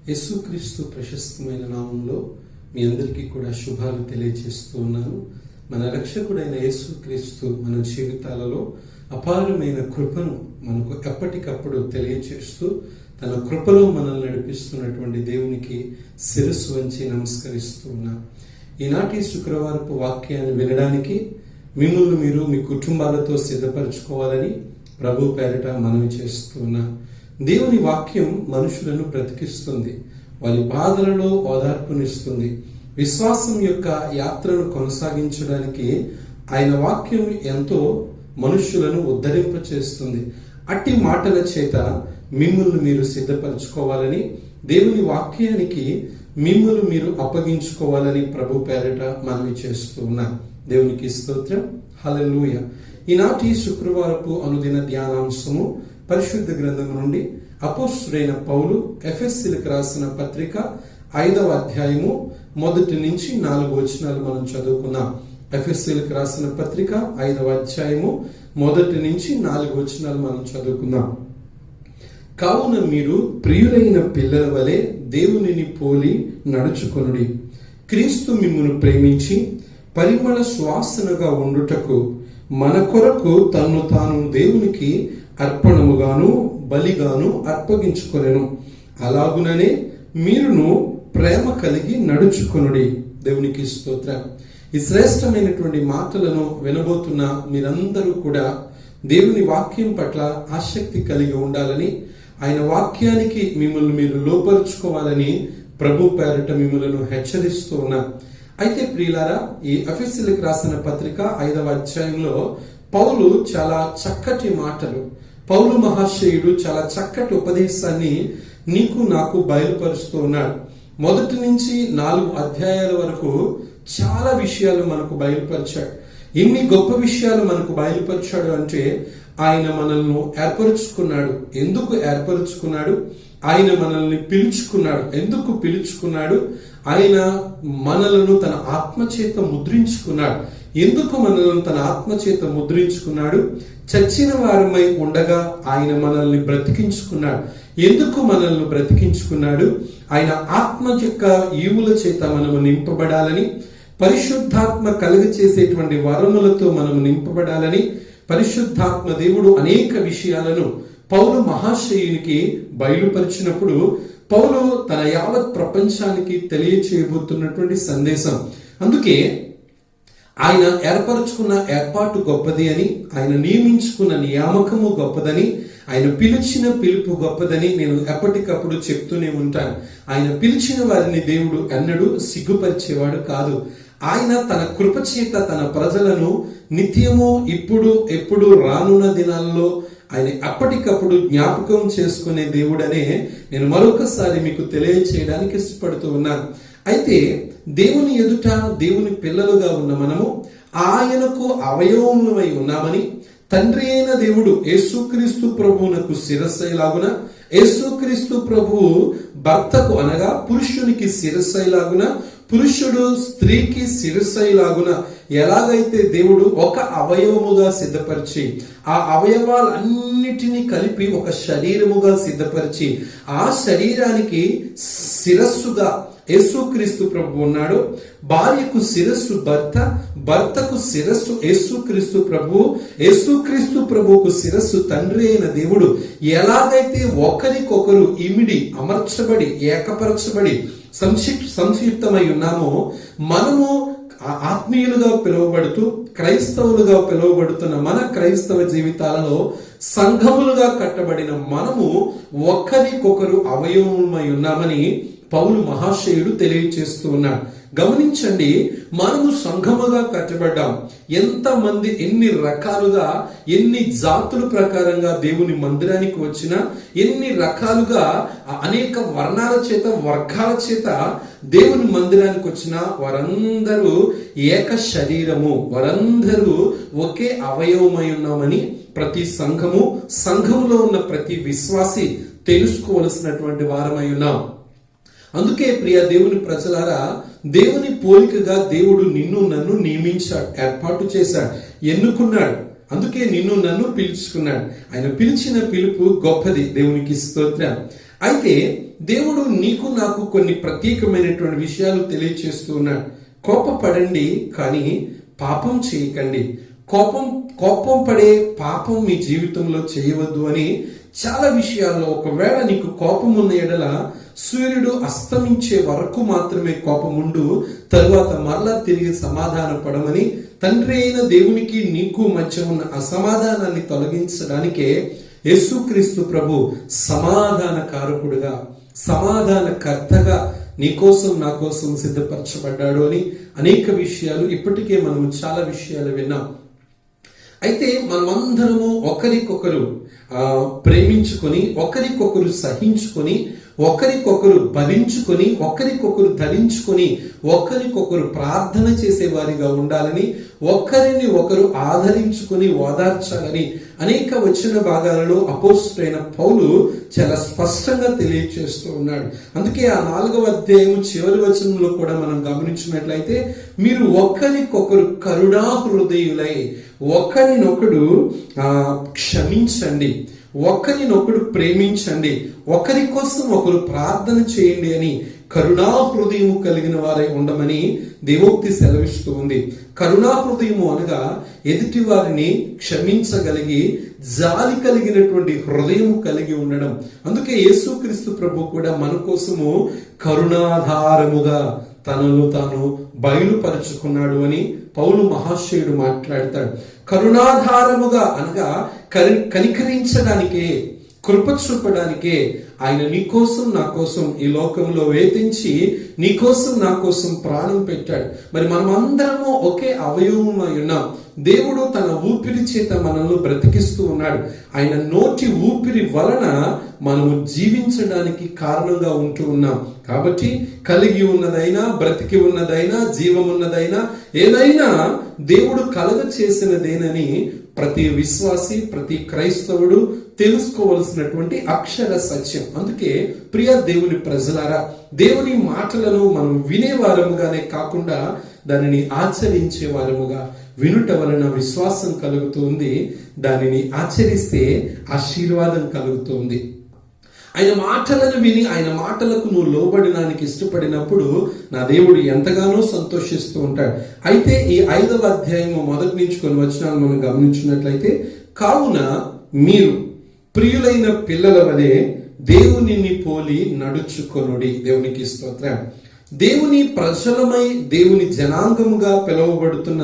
యేసుక్రీస్తు ప్రశస్తమైన నామంలో మీ అందరికీ కూడా శుభాలు తెలియజేస్తూ ఉన్నాను. మన రక్షకుడైన యేసుక్రీస్తు మన జీవితాలలో అపారమైన కృపను మనకు ఎప్పటికప్పుడు తెలియజేస్తూ తన కృపలో మనల్ని నడిపిస్తున్నటువంటి దేవునికి శిరస్సు వంచి నమస్కరిస్తూ ఉన్నాం. ఈనాటి శుక్రవారపు వాక్యాన్ని వినడానికి మిమ్మల్ని మీరు మీ కుటుంబాలతో సిద్ధపరచుకోవాలని ప్రభు పేరిట మనవి చేస్తూ ఉన్నాం. దేవుని వాక్యం మనుషులను బ్రతికిస్తుంది, వారి బాధలలో ఓదార్పునిస్తుంది. విశ్వాసం యొక్క యాత్రను కొనసాగించడానికి ఆయన వాక్యం ఎంతో మనుషులను ఉద్ధరింపచేస్తుంది. అట్టి మాటల చేత మిమ్మల్ని మీరు సిద్ధపరచుకోవాలని, దేవుని వాక్యానికి మిమ్మల్ని మీరు అప్పగించుకోవాలని ప్రభు పేరిట మనవి చేస్తూ ఉన్నా. దేవునికి స్తోత్రం, హల్లెలూయా. ఈనాటి శుక్రవారపు అనుదిన ధ్యానాంశము పరిశుద్ధ గ్రంథం నుండి అపోస్తలుడైన పౌలు ఎఫెసీయులకు రాసిన పత్రిక 5వ అధ్యాయము 1 నుంచి 4 వచనాలు మనం చదువుకున్నాం. ఎఫెసీయులకు రాసిన పత్రిక 5వ అధ్యాయము 1 నుంచి 4 వచనాలు మనం చదువుకుందాం. కావున మీరు ప్రియులైన పిల్లల వలె దేవునిని పోలి నడుచుకొనుడి. క్రీస్తు మిమ్మును ప్రేమించి పరిమళ సువాసనగా ఉండుటకు మన కొరకు తన్ను తాను దేవునికి అర్పణముగాను బలిగాను అర్పగించుకొనెను. అలాగుననే మీరును ప్రేమ కలిగి నడుచుకొనుడి. దేవునికి స్తోత్రం. ఈ శ్రేష్టమైనటువంటి మాటలను వినబోతున్న మీరందరూ కూడా దేవుని వాక్యం పట్ల ఆసక్తి కలిగి ఉండాలని, ఆయన వాక్యానికి మిమ్మల్ని మీరు లోపరుచుకోవాలని ప్రభు పేరిట మిమ్మల్ని హెచ్చరిస్తూ ఉన్నా. అయితే ప్రియులారా, ఈ ఎఫెసీయులకు రాసిన పత్రిక 5వ అధ్యాయంలో పౌలు చాలా చక్కటి మాటలు, పౌలు మహాశయుడు చాలా చక్కటి ఉపదేశాన్ని నీకు నాకు బయలుపరుస్తూ ఉన్నాడు. 1 నుంచి 4 అధ్యాయాల వరకు చాలా విషయాలు మనకు బయలుపరిచాడు. ఎన్ని గొప్ప విషయాలు మనకు బయలుపరిచాడు అంటే, ఆయన మనల్ని ఏర్పరుచుకున్నాడు. ఎందుకు ఏర్పరుచుకున్నాడు? ఆయన మనల్ని పిలుచుకున్నాడు. ఎందుకు పిలుచుకున్నాడు? ఆయన మనలను తన ఆత్మచేత ముద్రించుకున్నాడు. ఎందుకు మనల్ని తన ఆత్మచేత ముద్రించుకున్నాడు? చచ్చిన వారమై ఉండగా ఆయన మనల్ని బ్రతికించుకున్నాడు. ఎందుకు మనల్ని బ్రతికించుకున్నాడు? ఆయన ఆత్మ యొక్క ఈవుల చేత మనము నింపబడాలని, పరిశుద్ధాత్మ కలుగ చేసేటువంటి వరములతో మనము నింపబడాలని, పరిశుద్ధాత్మ దేవుడు అనేక విషయాలను పౌలు మహాశయునికి బయలుపరిచినప్పుడు పౌలు తన యావత్ ప్రపంచానికి తెలియచేయబోతున్నటువంటి సందేశం. అందుకే ఆయన ఏర్పరచుకున్న ఏర్పాటు గొప్పది అని, ఆయన నియమించుకున్న నియామకము గొప్పదని, ఆయన పిలిచిన పిలుపు గొప్పదని నేను ఎప్పటికప్పుడు చెప్తూనే ఉంటాను. ఆయన పిలిచిన వారిని దేవుడు ఎన్నడూ సిగ్గుపరిచేవాడు కాదు. ఆయన తన కృపచేత తన ప్రజలను నిత్యము ఇప్పుడు ఎప్పుడు రానున్న దినాల్లో ఆయన అప్పటికప్పుడు జ్ఞాపకం చేసుకునే దేవుడనే నేను మరొకసారి మీకు తెలియచేయడానికి ఇష్టపడుతూ ఉన్నాను. అయితే దేవుని ఎదుట దేవుని పిల్లలుగా ఉన్న మనము ఆయనకు అవయవములమై ఉన్నామని, తండ్రి అయిన దేవుడు యేసుక్రీస్తు ప్రభువునకు శిరస్సైలాగున, యేసుక్రీస్తు ప్రభువు భర్తకు అనగా పురుషునికి శిరస్సైలాగున, పురుషుడు స్త్రీకి శిరస్సైలాగున ఎలాగైతే దేవుడు ఒక అవయవముగా సిద్ధపరిచి ఆ అవయవాలన్నిటినీ కలిపి ఒక శరీరముగా సిద్ధపరిచి ఆ శరీరానికి శిరస్సుగా యేసుక్రీస్తు ప్రభు ఉన్నాడు. భార్యకు శిరస్సు భర్త, భర్తకు శిరస్సు యేసుక్రీస్తు ప్రభు, యేసుక్రీస్తు ప్రభువుకు శిరస్సు తండ్రి అయిన దేవుడు. ఎలాగైతే ఒకరికొకరు ఇమిడి అమర్చబడి ఏకపరచబడి సంక్షిప్తమై ఉన్నామో, మనము ఆత్మీయులుగా పిలువబడుతూ క్రైస్తవులుగా పిలువబడుతున్న మన క్రైస్తవ జీవితాలలో సంఘములుగా కట్టబడిన మనము ఒకరికొకరు అవయవమై ఉన్నామని పౌలు మహాశయుడు తెలియచేస్తూ ఉన్నాడు. గమనించండి, మనము సంఘముగా కట్టబడ్డాం. ఎంతమంది ఎన్ని రకాలుగా ఎన్ని జాతుల ప్రకారంగా దేవుని మందిరానికి వచ్చినా, ఎన్ని రకాలుగా అనేక వర్ణాల చేత వర్గాల చేత దేవుని మందిరానికి వచ్చిన వారందరూ ఏక శరీరము, వారందరూ ఒకే అవయవమై ఉన్నామని ప్రతి సంఘములో ఉన్న ప్రతి విశ్వాసి తెలుసుకోవలసినటువంటి వారమై ఉన్నాం. అందుకే ప్రియ దేవుని ప్రజలారా, దేవుని పోలికగా దేవుడు నిన్ను నన్ను నియమించాడు, ఏర్పాటు చేశాడు, ఎన్నుకున్నాడు. అందుకే నిన్ను నన్ను పిలుచుకున్నాడు. ఆయన పిలిచిన పిలుపు గొప్పది. దేవునికి స్తోత్రం. అయితే దేవుడు నీకు నాకు కొన్ని ప్రత్యేకమైనటువంటి విషయాలు తెలియచేస్తూ ఉన్నాడు. కోపపడండి కానీ పాపం చేయకండి. కోపం పడే పాపం మీ జీవితంలో చేయవద్దు అని చాలా విషయాల్లో. ఒకవేళ నీకు కోపం ఉన్న ఎడల సూర్యుడు అస్తమించే వరకు మాత్రమే కోపం ఉండు, తరువాత మరలా తిరిగి సమాధాన పడమని తండ్రి అయిన దేవునికి నీకు మధ్య ఉన్న అసమాధానాన్ని తొలగించడానికే యేసుక్రీస్తు ప్రభు సమాధాన కారకుడుగా, సమాధానకర్తగా నీకోసం నా కోసం సిద్ధపరచబడ్డాడు అని అనేక విషయాలు ఇప్పటికే మనం చాలా విషయాలు విన్నాం. అయితే మనమందరము ఒకరికొకరు ప్రేమించుకొని, ఒకరికొకరు సహించుకొని, ఒకరికొకరు భరించుకొని, ఒకరికొకరు ధరించుకొని, ఒకరికొకరు ప్రార్థన చేసేవారిగా ఉండాలని, ఒకరిని ఒకరు ఆదరించుకొని ఓదార్చాలని అనేక వచన భాగాలలో అపోస్తలుడైన పౌలు చాలా స్పష్టంగా తెలియజేస్తూ ఉన్నాడు. అందుకే ఆ 4వ అధ్యాయం చివరి వచనంలో కూడా మనం గమనించినట్లయితే, మీరు ఒకరికొకరు కరుణా హృదయులై ఒకరినొకడు క్షమించండి, ఒకరినొకడు ప్రేమించండి, ఒకరి కోసం ఒకరు ప్రార్థన చేయండి అని కరుణా హృదయము కలిగిన వారై ఉండమని దేవోక్తి సెలవిస్తూ ఉంది. కరుణా హృదయము అనగా ఎదుటి వారిని క్షమించగలిగి జాలి కలిగినటువంటి హృదయము కలిగి ఉండడం. అందుకే యేసుక్రీస్తు ప్రభు కూడా మన కోసము కరుణాధారముగా తనను తాను బయలుపరుచుకున్నాడు అని పౌలు మహాశయుడు మాట్లాడతాడు. కరుణాధారముగా అనగా కనికరించడానికే, కృప చూపడానికే ఆయన నీకోసం నా కోసం ఈ లోకంలో వేధించి నీకోసం నా కోసం ప్రాణం పెట్టాడు. మరి మనం అందరము ఒకే అవయవమై ఉన్నాం. దేవుడు తన ఊపిరి చేత మనల్ని బ్రతికిస్తూ ఉన్నాడు. ఆయన నోటి ఊపిరి వలన మనము జీవించడానికి కారణంగా ఉంటూ ఉన్నాం. కాబట్టి కలిగి ఉన్నదైనా, బ్రతికి ఉన్నదైనా, జీవమున్నదైనా ఏదైనా దేవుడు కలుగ చేసినదేనని ప్రతి విశ్వాసి, ప్రతి క్రైస్తవుడు తెలుసుకోవలసినటువంటి అక్షర సత్యం. అందుకే ప్రియ దేవుని ప్రజలారా, దేవుని మాటలను మనం వినేవారముగానే కాకుండా దానిని ఆచరించే వారముగా, వినుట వలన విశ్వాసం కలుగుతుంది, దానిని ఆచరిస్తే ఆశీర్వాదం కలుగుతుంది. ఆయన మాటలను విని ఆయన మాటలకు నువ్వు లోబడడానికి ఇష్టపడినప్పుడు నా దేవుడు ఎంతగానో సంతోషిస్తూ ఉంటాడు. అయితే ఈ 5వ అధ్యాయము మొదటి నుంచి కొన్ని వచనాలు మనం గమనించినట్లయితే, కావున మీరు ప్రియులైన పిల్లల వలె దేవునిని పోలి నడుచుకొనుడి. దేవునికి స్తోత్రం. దేవుని ప్రజలమై దేవుని జనాంగముగా పిలువబడుతున్న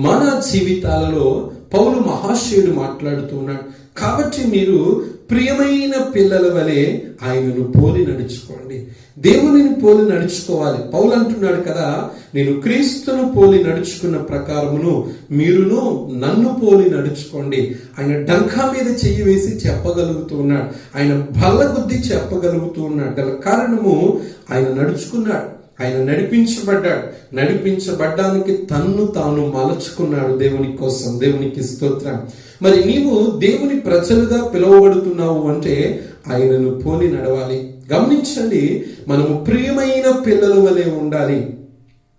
మన జీవితాలలో పౌలు మహాశయుడు మాట్లాడుతూ ఉన్నాడు. కాబట్టి మీరు ప్రియమైన పిల్లల వలె ఆయనను పోలి నడుచుకోండి. దేవునిని పోలి నడుచుకోవాలి. పౌలు అంటున్నాడు కదా, నేను క్రీస్తును పోలి నడుచుకున్న ప్రకారమును మీరును నన్ను పోలి నడుచుకోండి. ఆయన డంకా మీద చెయ్యి వేసి చెప్పగలుగుతూ ఉన్నాడు. ఆయన బల్ల గుద్ది చెప్పగలుగుతూ ఉన్నాడు. గల కారణము ఆయన నడుచుకున్నాడు, ఆయన నడిపించబడ్డాడు. నడిపించబడ్డానికి తన్ను తాను మలచుకున్నాడు దేవుని కోసం. దేవునికి స్తోత్రం. మరి నీవు దేవుని ప్రజలుగా పిలువబడుతున్నావు అంటే ఆయనను పోలి నడవాలి. గమనించండి, మనము ప్రియమైన పిల్లల వలె ఉండాలి.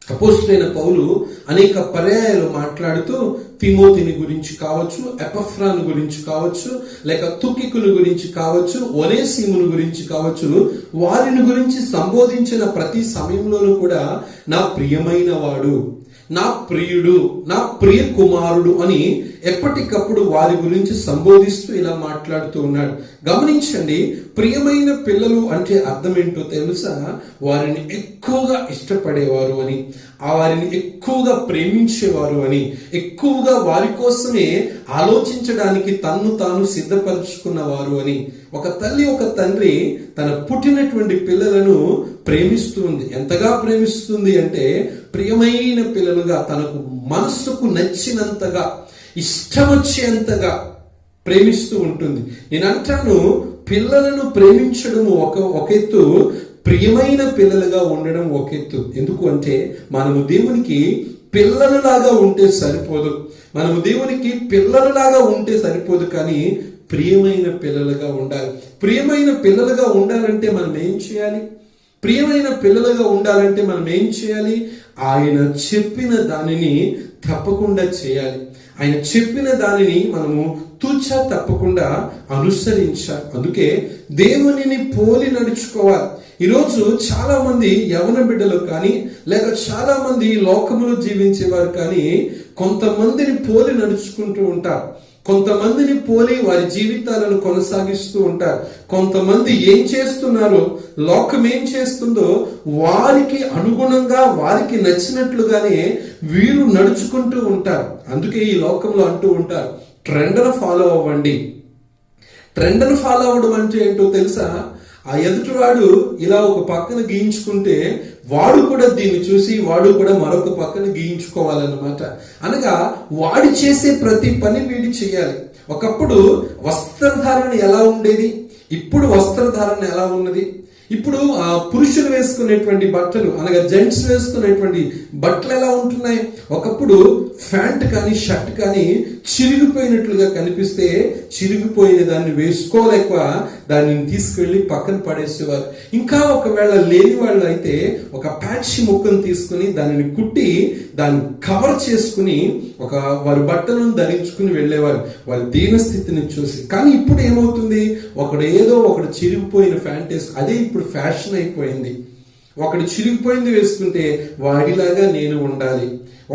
అపోస్తలుడైన పౌలు అనేక పర్యాయాలు మాట్లాడుతూ తిమోతిని గురించి కావచ్చు, ఎపఫ్రాను గురించి కావచ్చు, లేక తుకికుని గురించి కావచ్చు, ఒనేసిమును గురించి కావచ్చు, వారిని గురించి సంబోధించిన ప్రతి సమయంలోనూ కూడా నా ప్రియమైన వాడు, నా ప్రియుడు, నా ప్రియ కుమారుడు అని ఎప్పటికప్పుడు వారి గురించి సంబోధిస్తూ ఇలా మాట్లాడుతూ ఉన్నాడు. గమనించండి, ప్రియమైన పిల్లలు అంటే అర్థం ఏంటో తెలుసా? వారిని ఎక్కువగా ఇష్టపడేవారు అని, వారిని ఎక్కువగా ప్రేమించేవారు అని, ఎక్కువగా వారి కోసమే ఆలోచించడానికి తన్ను తాను సిద్ధపరచుకున్నవారు అని. ఒక తల్లి, ఒక తండ్రి తన పుట్టినటువంటి పిల్లలను ప్రేమిస్తుంది. ఎంతగా ప్రేమిస్తుంది అంటే ప్రియమైన పిల్లలుగా, తనకు మనస్సుకు నచ్చినంతగా, ఇష్టం వచ్చేంతగా ప్రేమిస్తూ ఉంటుంది. నేను అంటాను, పిల్లలను ప్రేమించడం ఒక ఎత్తు, ప్రియమైన పిల్లలుగా ఉండడం ఒక ఎత్తు. ఎందుకు అంటే మనము దేవునికి పిల్లలలాగా ఉంటే సరిపోదు. మనము దేవునికి పిల్లలలాగా ఉంటే సరిపోదు, కానీ ప్రియమైన పిల్లలుగా ఉండాలి. ప్రియమైన పిల్లలుగా ఉండాలంటే మనం ఏం చేయాలి? ప్రియమైన పిల్లలుగా ఉండాలంటే మనం ఏం చేయాలి? ఆయన చెప్పిన దానిని తప్పకుండా చేయాలి. ఆయన చెప్పిన దానిని మనము తూచా తప్పకుండా అనుసరించాలి. అందుకే దేవునిని పోలి నడుచుకోవాలి. ఈరోజు చాలా మంది యవన బిడ్డలు కానీ లేక చాలా మంది లోకములో జీవించేవారు కానీ కొంతమందిని పోలి నడుచుకుంటూ ఉంటారు. కొంతమందిని పోలి వారి జీవితాలను కొనసాగిస్తూ ఉంటారు. కొంతమంది ఏం చేస్తున్నారో, లోకం ఏం చేస్తుందో వారికి అనుగుణంగా వారికి నచ్చినట్లుగానే వీరు నడుచుకుంటూ ఉంటారు. అందుకే ఈ లోకంలో అంటూ ఉంటారు, ట్రెండ్ను ఫాలో అవ్వండి. ట్రెండ్ను ఫాలో అవ్వడం అంటే ఏంటో తెలుసా? ఆ ఎదుటివాడు ఇలా ఒక పక్కన గీయించుకుంటే వాడు కూడా దీన్ని చూసి వాడు కూడా మరొక పక్కన గీయించుకోవాలన్నమాట. అనగా వాడి చేసే ప్రతి పని వీడి చేయాలి. ఒకప్పుడు వస్త్రధారణ ఎలా ఉండేది, ఇప్పుడు వస్త్రధారణ ఎలా ఉన్నది? ఇప్పుడు పురుషులు వేసుకునేటువంటి బట్టలు అనగా జెంట్స్ వేసుకునేటువంటి బట్టలు ఎలా ఉంటున్నాయి? ఒకప్పుడు ప్యాంట్ కానీ షర్ట్ కానీ చిరిగిపోయినట్లుగా కనిపిస్తే చిరిగిపోయిన దాన్ని వేసుకోలేక దానిని తీసుకెళ్లి పక్కన పడేసేవారు. ఇంకా ఒకవేళ లేని వాళ్ళు అయితే ఒక ప్యాచ్ ముక్కను తీసుకుని దానిని కుట్టి దాన్ని కవర్ చేసుకుని వారి బట్టలను ధరించుకుని వెళ్ళేవారు వారి దీన స్థితిని చూసి. కానీ ఇప్పుడు ఏమవుతుంది? ఒకడు చిరిగిపోయిన ప్యాంట్ వేసుకు అదే ఇప్పుడు ఫ్యాషన్ అయిపోయింది. ఒకడు చిరిగిపోయింది వేసుకుంటే వాడిలాగా నేను ఉండాలి.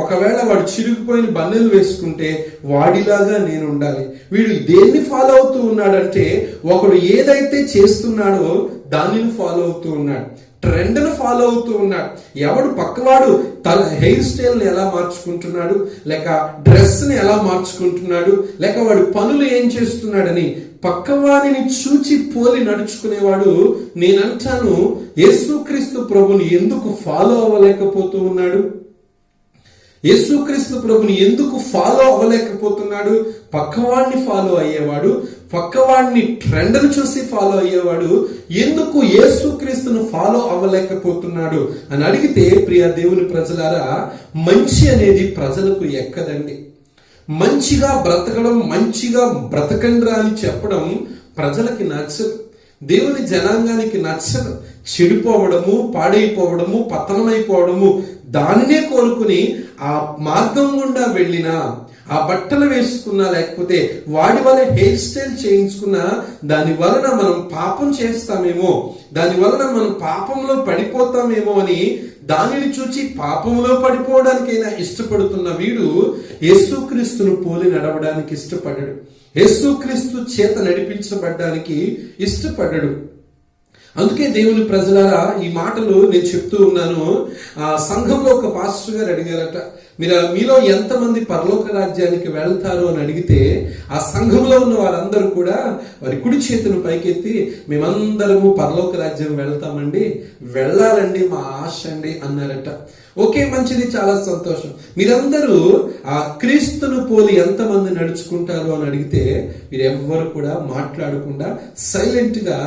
ఒకవేళ వాడు చిరిగిపోయిన బన్నెలు వేసుకుంటే వాడిలాగా నేను ఉండాలి. వీడు దేన్ని ఫాలో అవుతూ ఉన్నాడంటే ఒకడు ఏదైతే చేస్తున్నాడో దానిని ఫాలో అవుతూ ఉన్నాడు. ట్రెండ్ను ఫాలో అవుతూ ఉన్నాడు. ఎవడు పక్కవాడు తన హెయిర్ స్టైల్ని ఎలా మార్చుకుంటున్నాడు, లేక డ్రెస్ని ఎలా మార్చుకుంటున్నాడు, లేక వాడు పనులు ఏం చేస్తున్నాడని పక్కవాడిని చూచి పోలి నడుచుకునేవాడు, నేనంటాను, యేసుక్రీస్తు ప్రభుని ఎందుకు ఫాలో అవ్వలేకపోతూ ఉన్నాడు? యేసుక్రీస్తు ప్రభుని ఎందుకు ఫాలో అవ్వలేకపోతున్నాడు? పక్కవాడిని ఫాలో అయ్యేవాడు, పక్కవాడిని ట్రెండ్ను చూసి ఫాలో అయ్యేవాడు ఎందుకు యేసుక్రీస్తును ఫాలో అవ్వలేకపోతున్నాడు అని అడిగితే, ప్రియ దేవుని ప్రజలారా, మంచి అనేది ప్రజలకు ఎక్కదండి. మంచిగా బ్రతకడం, మంచిగా బ్రతకండ్రా అని చెప్పడం ప్రజలకి నచ్చదు. దేవుని జనాంగానికి నచ్చదు. చెడిపోవడము, పాడైపోవడము, పతనమైపోవడము దానినే కోరుకుని ఆ మార్గం గుండా వెళ్ళినా, ఆ బట్టలు వేసుకున్నా, లేకపోతే వాడి వల్ల హెయిర్ స్టైల్ చేయించుకున్నా దాని వలన మనం పాపం చేస్తామేమో, దాని వలన మనం పాపంలో పడిపోతామేమో అని దానిని చూచి పాపంలో పడిపోవడానికైనా ఇష్టపడుతున్న వీడు యేసుక్రీస్తును పోలి నడవడానికి ఇష్టపడడు. యేసుక్రీస్తు చేత నడిపించబడ్డానికి ఇష్టపడడు. అందుకే దేవుని ప్రజలారా, ఈ మాటలు నేను చెప్తూ ఉన్నాను. ఆ సంఘంలో ఒక పాస్టర్ గారు అడిగారట, మీలో ఎంతమంది పరలోక రాజ్యానికి వెళ్తారు అని అడిగితే ఆ సంఘంలో ఉన్న వారందరూ కూడా వారి కుడి చేతును పైకెత్తి, మేమందరము పరలోక రాజ్యం వెళ్తామండి, వెళ్ళాలండి, మా ఆశ అండి అన్నారట. ఓకే, మంచిది, చాలా సంతోషం. మీరందరూ ఆ క్రీస్తును పోలి ఎంతమంది నడుచుకుంటారు అని అడిగితే మీరెవ్వరు కూడా మాట్లాడకుండా సైలెంట్ గా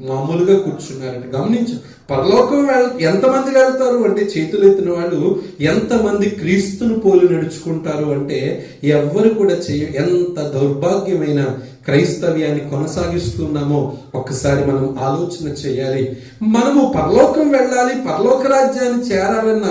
మామూలుగా కూర్చున్నారట. గమనించు, పరలోకం ఎంతమంది వెళ్తారు అంటే చేతులు ఎత్తిన వాళ్ళు ఎంతమంది క్రీస్తును పోలి నడుచుకుంటారు అంటే ఎవ్వరు కూడా ఎంత దౌర్భాగ్యమైన క్రైస్తవ్యాన్ని కొనసాగిస్తున్నామో ఒక్కసారి మనం ఆలోచన చేయాలి. మనము పరలోకం వెళ్ళాలి, పరలోక రాజ్యాన్ని చేరాలన్న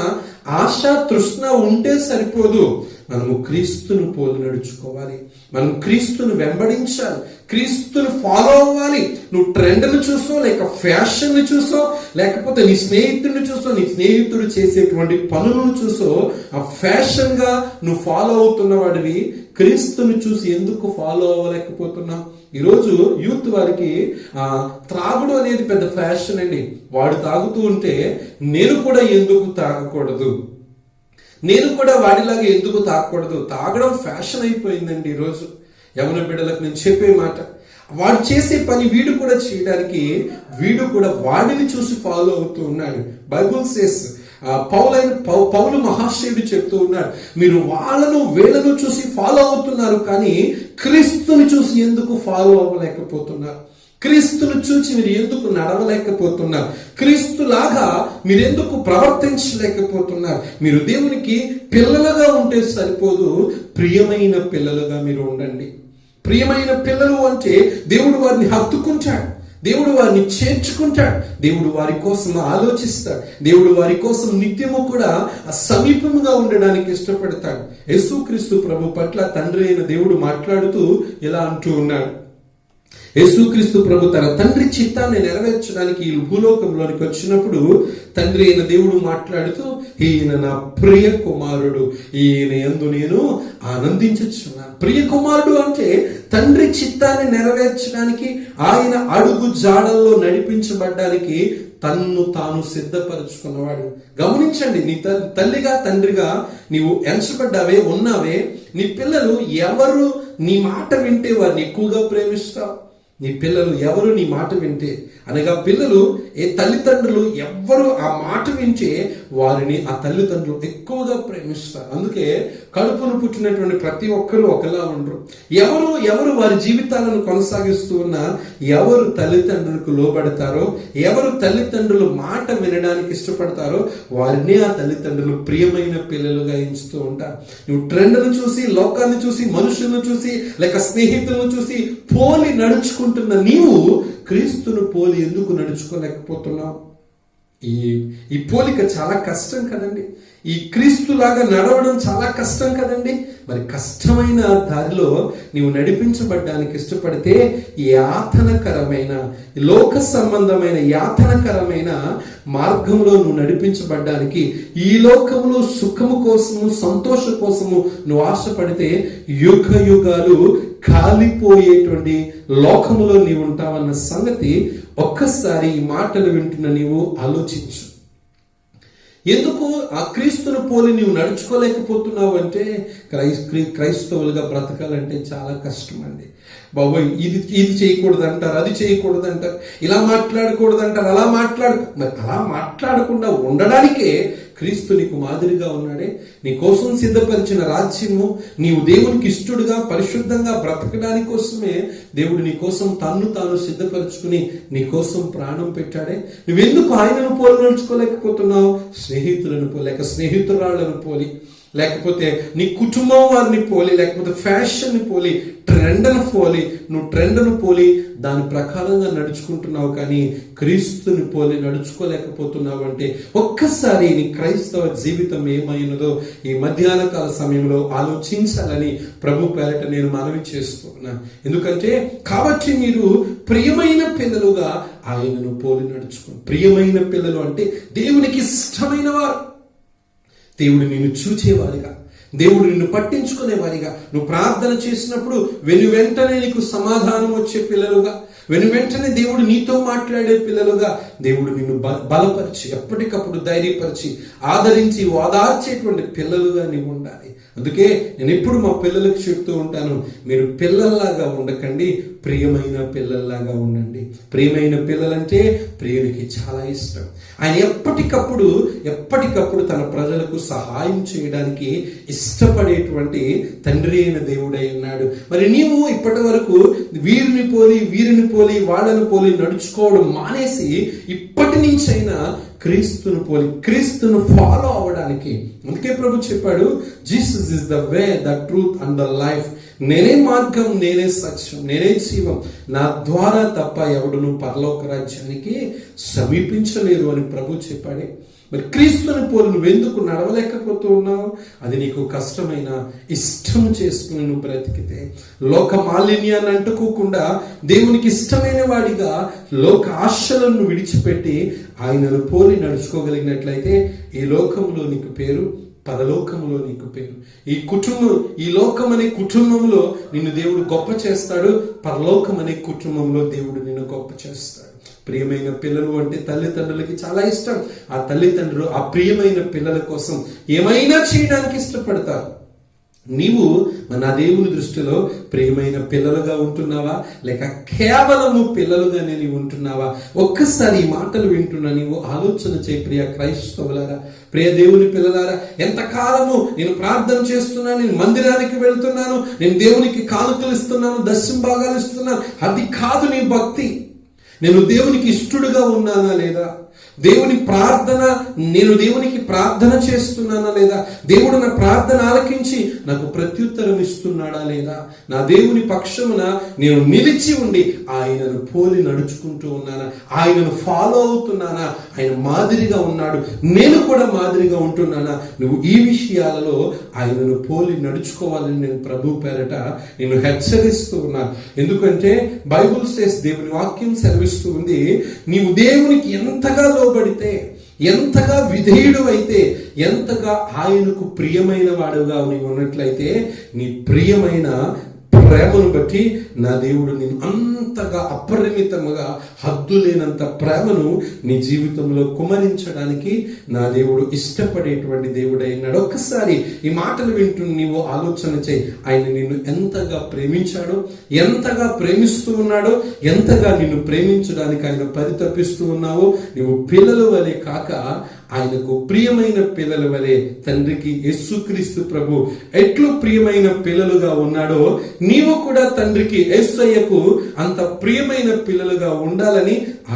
ఆశ, తృష్ణ ఉంటే సరిపోదు. మనము క్రీస్తును పోలి నడుచుకోవాలి. మనం క్రీస్తును వెంబడించాలి, క్రీస్తును ఫాలో అవ్వాలి. నువ్వు ట్రెండ్ను చూసో, లేక ఫ్యాషన్ ని చూసో, లేకపోతే నీ స్నేహితుడిని చూసో, నీ స్నేహితుడు చేసేటువంటి పనులను చూసో ఆ ఫ్యాషన్ గా నువ్వు ఫాలో అవుతున్న వాడివి క్రీస్తుని చూసి ఎందుకు ఫాలో అవ్వలేకపోతున్నావు? ఈరోజు యూత్ వారికి త్రాగుడు అనేది పెద్ద ఫ్యాషన్ అండి. వాడు తాగుతూ ఉంటే నేను కూడా ఎందుకు తాగకూడదు, నేను కూడా వాడిలాగా ఎందుకు తాగకూడదు? తాగడం ఫ్యాషన్ అయిపోయిందండి ఈరోజు యవన బిడ్డలకు నేను చెప్పే మాట. వాడు చేసే పని వీడు కూడా చేయడానికి వీడు కూడా వాడిని చూసి ఫాలో అవుతూ ఉన్నాడు. బైబుల్ సేస్, పౌలు మహాశయుడు చెప్తూ ఉన్నాడు, మీరు వాళ్ళను వీళ్ళను చూసి ఫాలో అవుతున్నారు, కానీ క్రీస్తుని చూసి ఎందుకు ఫాలో అవ్వలేకపోతున్నారు? క్రీస్తును చూసి మీరు ఎందుకు నడవలేకపోతున్నారు? క్రీస్తులాగా మీరెందుకు ప్రవర్తించలేకపోతున్నారు? మీరు దేవునికి పిల్లలుగా ఉంటే సరిపోదు, ప్రియమైన పిల్లలుగా మీరు ఉండండి. ప్రియమైన పిల్లలు అంటే దేవుడు వారిని హత్తుకుంటాడు, దేవుడు వారిని చేర్చుకుంటాడు. దేవుడు వారి కోసం ఆలోచిస్తాడు. దేవుడు వారి కోసం నిత్యము కూడా సమీపముగా ఉండడానికి ఇష్టపడతాడు. యేసుక్రీస్తు ప్రభు పట్ల తండ్రి అయిన దేవుడు మాట్లాడుతూ ఇలా అంటూ ఉన్నాడు. యేసుక్రీస్తు ప్రభు తన తండ్రి చిత్తాన్ని నెరవేర్చడానికి ఈ భూలోకంలోనికి వచ్చినప్పుడు తండ్రి అయిన దేవుడు మాట్లాడుతూ, ఈయన నా ప్రియ కుమారుడు, ఈయన యందు నేను ఆనందించుచున్నాను. ప్రియ కుమారుడు అంటే తండ్రి చిత్తాన్ని నెరవేర్చడానికి, ఆయన అడుగు జాడల్లో నడిపించబడ్డానికి తన్ను తాను సిద్ధపరచుకున్నవాడు. గమనించండి, నీ తల్లిగా తండ్రిగా నీవు ఎంచబడ్డావే, ఉన్నావే. నీ పిల్లలు ఎవరు నీ మాట వింటే వారిని ఎక్కువగా ప్రేమిస్తావు. నీ పిల్లలు ఎవరు నీ మాట వింటే, అనగా పిల్లలు తల్లిదండ్రులు ఎవ్వరు ఆ మాట వింటే వారిని ఆ తల్లిదండ్రులు ఎక్కువగా ప్రేమిస్తారు. అందుకే కడుపును పుట్టినటువంటి ప్రతి ఒక్కరూ ఒకలా ఉండరు. ఎవరు వారి జీవితాలను కొనసాగిస్తూ ఉన్నా, ఎవరు తల్లిదండ్రులకు లోబడతారో, ఎవరు తల్లిదండ్రులు మాట వినడానికి ఇష్టపడతారో వారిని ఆ తల్లిదండ్రులు ప్రియమైన పిల్లలుగా ఎంచుతూ ఉంటారు. నువ్వు ట్రెండ్ను చూసి, లోకాన్ని చూసి, మనుషులను చూసి, లేక స్నేహితులను చూసి పోలి నడుచుకుంటున్న నీవు క్రీస్తును పోలి ఎందుకు నడుచుకోలేకపోతున్నావు? ఈ పోలిక చాలా కష్టం కదండి. ఈ క్రీస్తులాగా నడవడం చాలా కష్టం కదండి. మరి కష్టమైన దారిలో నీవు నడిపించబడ్డానికి ఇష్టపడితే యాతనకరమైన, లోక సంబంధమైన యాతనకరమైన మార్గంలో నువ్వు నడిపించబడ్డానికి, ఈ లోకంలో సుఖము కోసము, సంతోష కోసము నువ్వు ఆశపడితే యుగ యుగాలు కాలిపోయేటువంటి లోకములో నీవు ఉంటావన్న సంగతి ఒక్కసారి ఈ మాటలు వింటున్న నీవు ఆలోచించు. ఎందుకు ఆ క్రీస్తును పోలి నీవు నడుచుకోలేకపోతున్నావు అంటే, క్రైస్తవులుగా బ్రతకాలంటే చాలా కష్టం అండి. బాబోయ్, ఇది చేయకూడదు అంటారు, అది చేయకూడదు అంటారు, ఇలా మాట్లాడకూడదు అంటారు, మరి అలా మాట్లాడకుండా ఉండడానికే క్రీస్తు నీకు మాదిరిగా ఉన్నాడే. నీ కోసం సిద్ధపరిచిన రాజ్యము, నీవు దేవునికి ఇష్టడుగా పరిశుద్ధంగా బ్రతకడానికి కోసమే దేవుడు నీ కోసం తన్ను తాను సిద్ధపరచుకుని నీ కోసం ప్రాణం పెట్టాడే. నువ్వెందుకు ఆయనను పోలి నడుచుకోలేకపోతున్నావు? స్నేహితులను పోలి, లేక స్నేహితురాళ్లను పోలి, లేకపోతే నీ కుటుంబం వారిని పోలి, లేకపోతే ఫ్యాషన్ ని పోలి, నువ్వు ట్రెండ్ను పోలి దాని ప్రకారంగా నడుచుకుంటున్నావు. కానీ క్రీస్తుని పోలి నడుచుకోలేకపోతున్నావు అంటే ఒక్కసారి నీ క్రైస్తవ జీవితం ఏమైనదో ఈ మధ్యాహ్న కాల సమయంలో ఆలోచించాలని ప్రభు పేరట నేను మనవి చేస్తున్నాను. ఎందుకంటే కాబట్టి మీరు ప్రియమైన పిల్లలుగా ఆయనను పోలి నడుచుకో. ప్రియమైన పిల్లలు అంటే దేవునికి ఇష్టమైన వారు, దేవుడు నిన్ను చూచేవారిగా, దేవుడు నిన్ను పట్టించుకునేవారిగా, నువ్వు ప్రార్థన చేసినప్పుడు వెంటనే నీకు సమాధానం వచ్చే పిల్లలుగా, వెంటనే దేవుడు నీతో మాట్లాడే పిల్లలుగా, దేవుడు నిన్ను బలపరిచి ఎప్పటికప్పుడు ధైర్యపరిచి ఆదరించి ఓదార్చేటువంటి పిల్లలుగా నీవు ఉండాలి. అందుకే నేను ఎప్పుడు మా పిల్లలకు చెప్తూ ఉంటాను, మీరు పిల్లల్లాగా ఉండకండి, ప్రియమైన పిల్లల్లాగా ఉండండి. ప్రియమైన పిల్లలంటే ప్రియునికి చాలా ఇష్టం. ఆయన ఎప్పటికప్పుడు తన ప్రజలకు సహాయం చేయడానికి ఇష్టపడేటువంటి తండ్రి అయిన దేవుడై ఉన్నాడు. మరి నీవు ఇప్పటి వరకు వీరిని పోలి వాళ్ళని పోలి నడుచుకోవడం మానేసి ఇప్పటి నుంచైనా క్రీస్తును ఫాలో అవ్వడానికి, అందుకే ప్రభు చెప్పాడు, Jesus is the way, the truth and the life. నేనే మార్గం, నేనే సత్యం, నేనే జీవం, నా ద్వారా తప్ప ఎవడును పరలోక రాజ్యానికి సమీపించలేరు అని ప్రభు చెప్పాడే. మరి క్రీస్తుని పోలి నువ్వెందుకు నడవలేకపోతూ ఉన్నావు? అది నీకు కష్టమైన, ఇష్టం చేసుకుని నువ్వు బ్రతికితే, లోక మాలిన్యాన్ని అంటుకోకుండా దేవునికి ఇష్టమైన వాడిగా లోక ఆశలను విడిచిపెట్టి ఆయనను పోలి నడుచుకోగలిగినట్లయితే ఈ లోకంలో నీకు పేరు, పరలోకములో నీకు పేరు. ఈ లోకం అనే కుటుంబంలో నిన్ను దేవుడు గొప్ప చేస్తాడు, పరలోకం అనే కుటుంబంలో దేవుడు నిన్ను గొప్ప చేస్తాడు. ప్రియమైన పిల్లలు అంటే తల్లిదండ్రులకి చాలా ఇష్టం. ఆ తల్లిదండ్రులు ఆ ప్రియమైన పిల్లల కోసం ఏమైనా చేయడానికి ఇష్టపడతారు. నీవు మన దేవుని దృష్టిలో ప్రియమైన పిల్లలుగా ఉంటున్నావా, లేక కేవలము పిల్లలుగానే నీవు ఉంటున్నావా? ఒక్కసారి ఈ మాటలు వింటున్నా నీవు ఆలోచన చేయి. ప్రియ క్రైస్తవులారా, ప్రియ దేవుని పిల్లలారా, ఎంతకాలము నేను ప్రార్థన చేస్తున్నాను, నేను మందిరానికి వెళ్తున్నాను, నేను దేవునికి కానుకలు ఇస్తున్నాను, దశమ భాగాలు ఇస్తున్నాను, అది కాదు నీ భక్తి. నేను దేవునికి ఇష్టడుగా ఉన్నానా లేదా? దేవుని ప్రార్థన, నేను దేవునికి ప్రార్థన చేస్తున్నానా లేదా, దేవుడు నా ప్రార్థన ఆలకించి నాకు ప్రత్యుత్తరం ఇస్తున్నాడా లేదా, నా దేవుని పక్షమున నేను నిలిచి ఉండి ఆయనను పోలి నడుచుకుంటూ ఉన్నానా, ఆయనను ఫాలో అవుతున్నానా, ఆయన మాదిరిగా ఉన్నాడు, నేను కూడా మాదిరిగా ఉంటున్నానా, నువ్వు ఈ విషయాలలో ఆయనను పోలి నడుచుకోవాలని నేను ప్రభు పేరట నేను హెచ్చరిస్తూ ఉన్నాను. ఎందుకంటే బైబుల్ సేస్, దేవుని వాక్యం సెలవిస్తూ ఉంది, నీవు దేవునికి ఎంతగా లోబడితే, ఎంతగా విధేయుడు అయితే, ఎంతగా ఆయనకు ప్రియమైన వాడుగా నీవు ఉన్నట్లయితే, నీ ప్రియమైన ప్రేమను బట్టి నా దేవుడు నేను అంతగా అపరిమితముగా హద్దు లేనంత ప్రేమను నీ జీవితంలో కుమరించడానికి నా దేవుడు ఇష్టపడేటువంటి దేవుడు అయినాడు. ఒక్కసారి ఈ మాటలు వింటూ నీవు ఆలోచన చేయి, ఆయన నిన్ను ఎంతగా ప్రేమించాడో, ఎంతగా ప్రేమిస్తూ ఉన్నాడో, ఎంతగా నిన్ను ప్రేమించడానికి ఆయన పరితపిస్తూ ఉన్నావో. నువ్వు పిల్లల వలె కాక ఆయనకు ప్రియమైన పిల్లల వలె తండ్రికి యేసుక్రీస్తు ప్రభు ఎట్లు ప్రియమైన పిల్లలుగా ఉన్నాడో, నీవు కూడా తండ్రికి యేసయ్యకు అంత ప్రియమైన పిల్లలుగా ఉండాలని,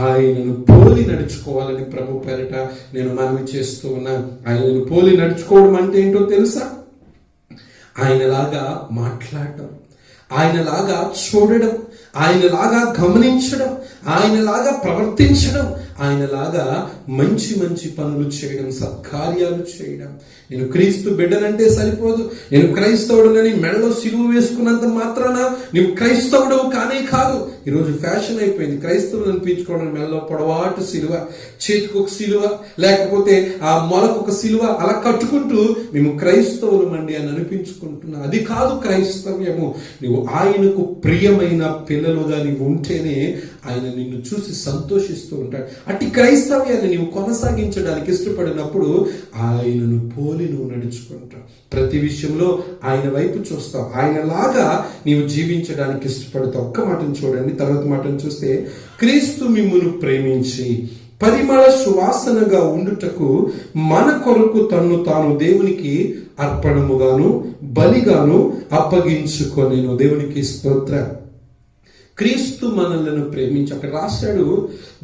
ఆయనను పోలి నడుచుకోవాలని ప్రభు పేరట నేను మనవి చేస్తూ ఉన్నాను. ఆయనను పోలి నడుచుకోవడం అంటే ఏంటో తెలుసా? ఆయనలాగా మాట్లాడడం, ఆయనలాగా చూడడం, ఆయనలాగా గమనించడం, ఆయనలాగా ప్రవర్తించడం, ఆయనలాగా మంచి మంచి పనులు చేయడం, సత్కార్యాలు చేయడం. నేను క్రీస్తు బిడ్డనంటే సరిపోదు, నేను క్రైస్తవుడనని మెడలో సిలువ వేసుకున్నంత మాత్రాన నీవు క్రైస్తవుడు కానే కాదు. ఈరోజు ఫ్యాషన్ అయిపోయింది క్రైస్తవులు అనిపించుకోవడం, మెడలో పొడవాటు సిలువ, చేతికి ఒక సిలువ, లేకపోతే ఆ మొలకు ఒక సిలువ, అలా కట్టుకుంటూ మేము క్రైస్తవులమండి అని అనిపించుకుంటున్నా. అది కాదు క్రైస్తవ్యము. నువ్వు ఆయనకు ప్రియమైన పిల్లలుగా నీవు ఉంటేనే ఆయన నిన్ను చూసి సంతోషిస్తూ ఉంటాడు. అట్టి క్రైస్తవ్యాన్ని నీవు కొనసాగించడానికి ఇష్టపడినప్పుడు ఆయనను పోలి నువ్వు నడుచుకుంటావు. ప్రతి విషయంలో ఆయన వైపు చూస్తావు, ఆయనలాగా నీవు జీవించడానికి ఇష్టపడతావు. ఒక్క మాటను చూడండి, తర్వాత మాటను చూస్తే, క్రీస్తు మిమ్మును ప్రేమించి పరిమళ సువాసనగా ఉండుటకు మన కొరకు తన్ను తాను దేవునికి అర్పణముగాను బలిగాను అప్పగించుకొనెను. దేవునికి స్తోత్రం. క్రీస్తు మనలను ప్రేమించి, అక్కడ రాశాడు,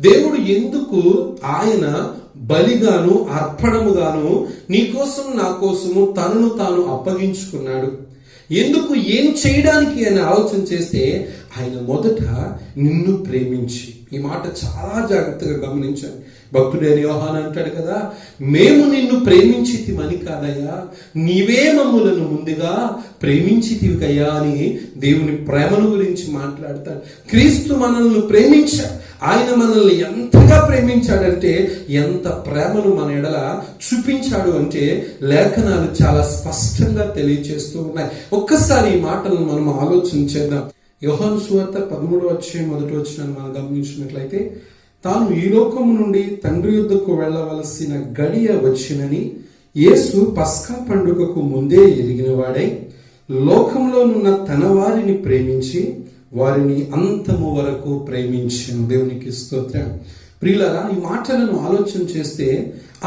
దేవుడు ఎందుకు ఆయన బలిగాను అర్పణముగాను నీకోసం నా కోసము తనను తాను అప్పగించుకున్నాడు, ఎందుకు, ఏం చేయడానికి అని ఆలోచన చేస్తే, ఆయన మొదట నిన్ను ప్రేమించి. ఈ మాట చాలా జాగ్రత్తగా గమనించండి. భక్తుడైన యోహాను అంటాడు కదా, మేము నిన్ను ప్రేమించితిమని కాదయ్యా, నీవే మమ్ములను ముందుగా ప్రేమించితివికయ్యా అని దేవుని ప్రేమను గురించి మాట్లాడతాడు. క్రీస్తు మనల్ని ప్రేమించాడు. ఆయన మనల్ని ఎంతగా ప్రేమించాడంటే, ఎంత ప్రేమను మన ఎడల చూపించాడు అంటే లేఖనాలు చాలా స్పష్టంగా తెలియచేస్తూ ఉన్నాయి. ఒక్కసారి ఈ మాటలను మనం ఆలోచన చేద్దాం. యోహాను సువార్త 13వ అధ్యాయం 1వ వచనాన్ని మనం గమనించినట్లయితే, తాను ఈ లోకము నుండి తండ్రి యొద్దకు వెళ్ళవలసిన గడియ వచ్చినని యేసు పస్కా పండుగకు ముందే ఎరిగిన వాడై లోకంలోనున్న తన వారిని ప్రేమించి వారిని అంతము వరకు ప్రేమించిన. దేవునికి స్తోత్రం. ప్రియులారా, ఈ మాటలను ఆలోచన చేస్తే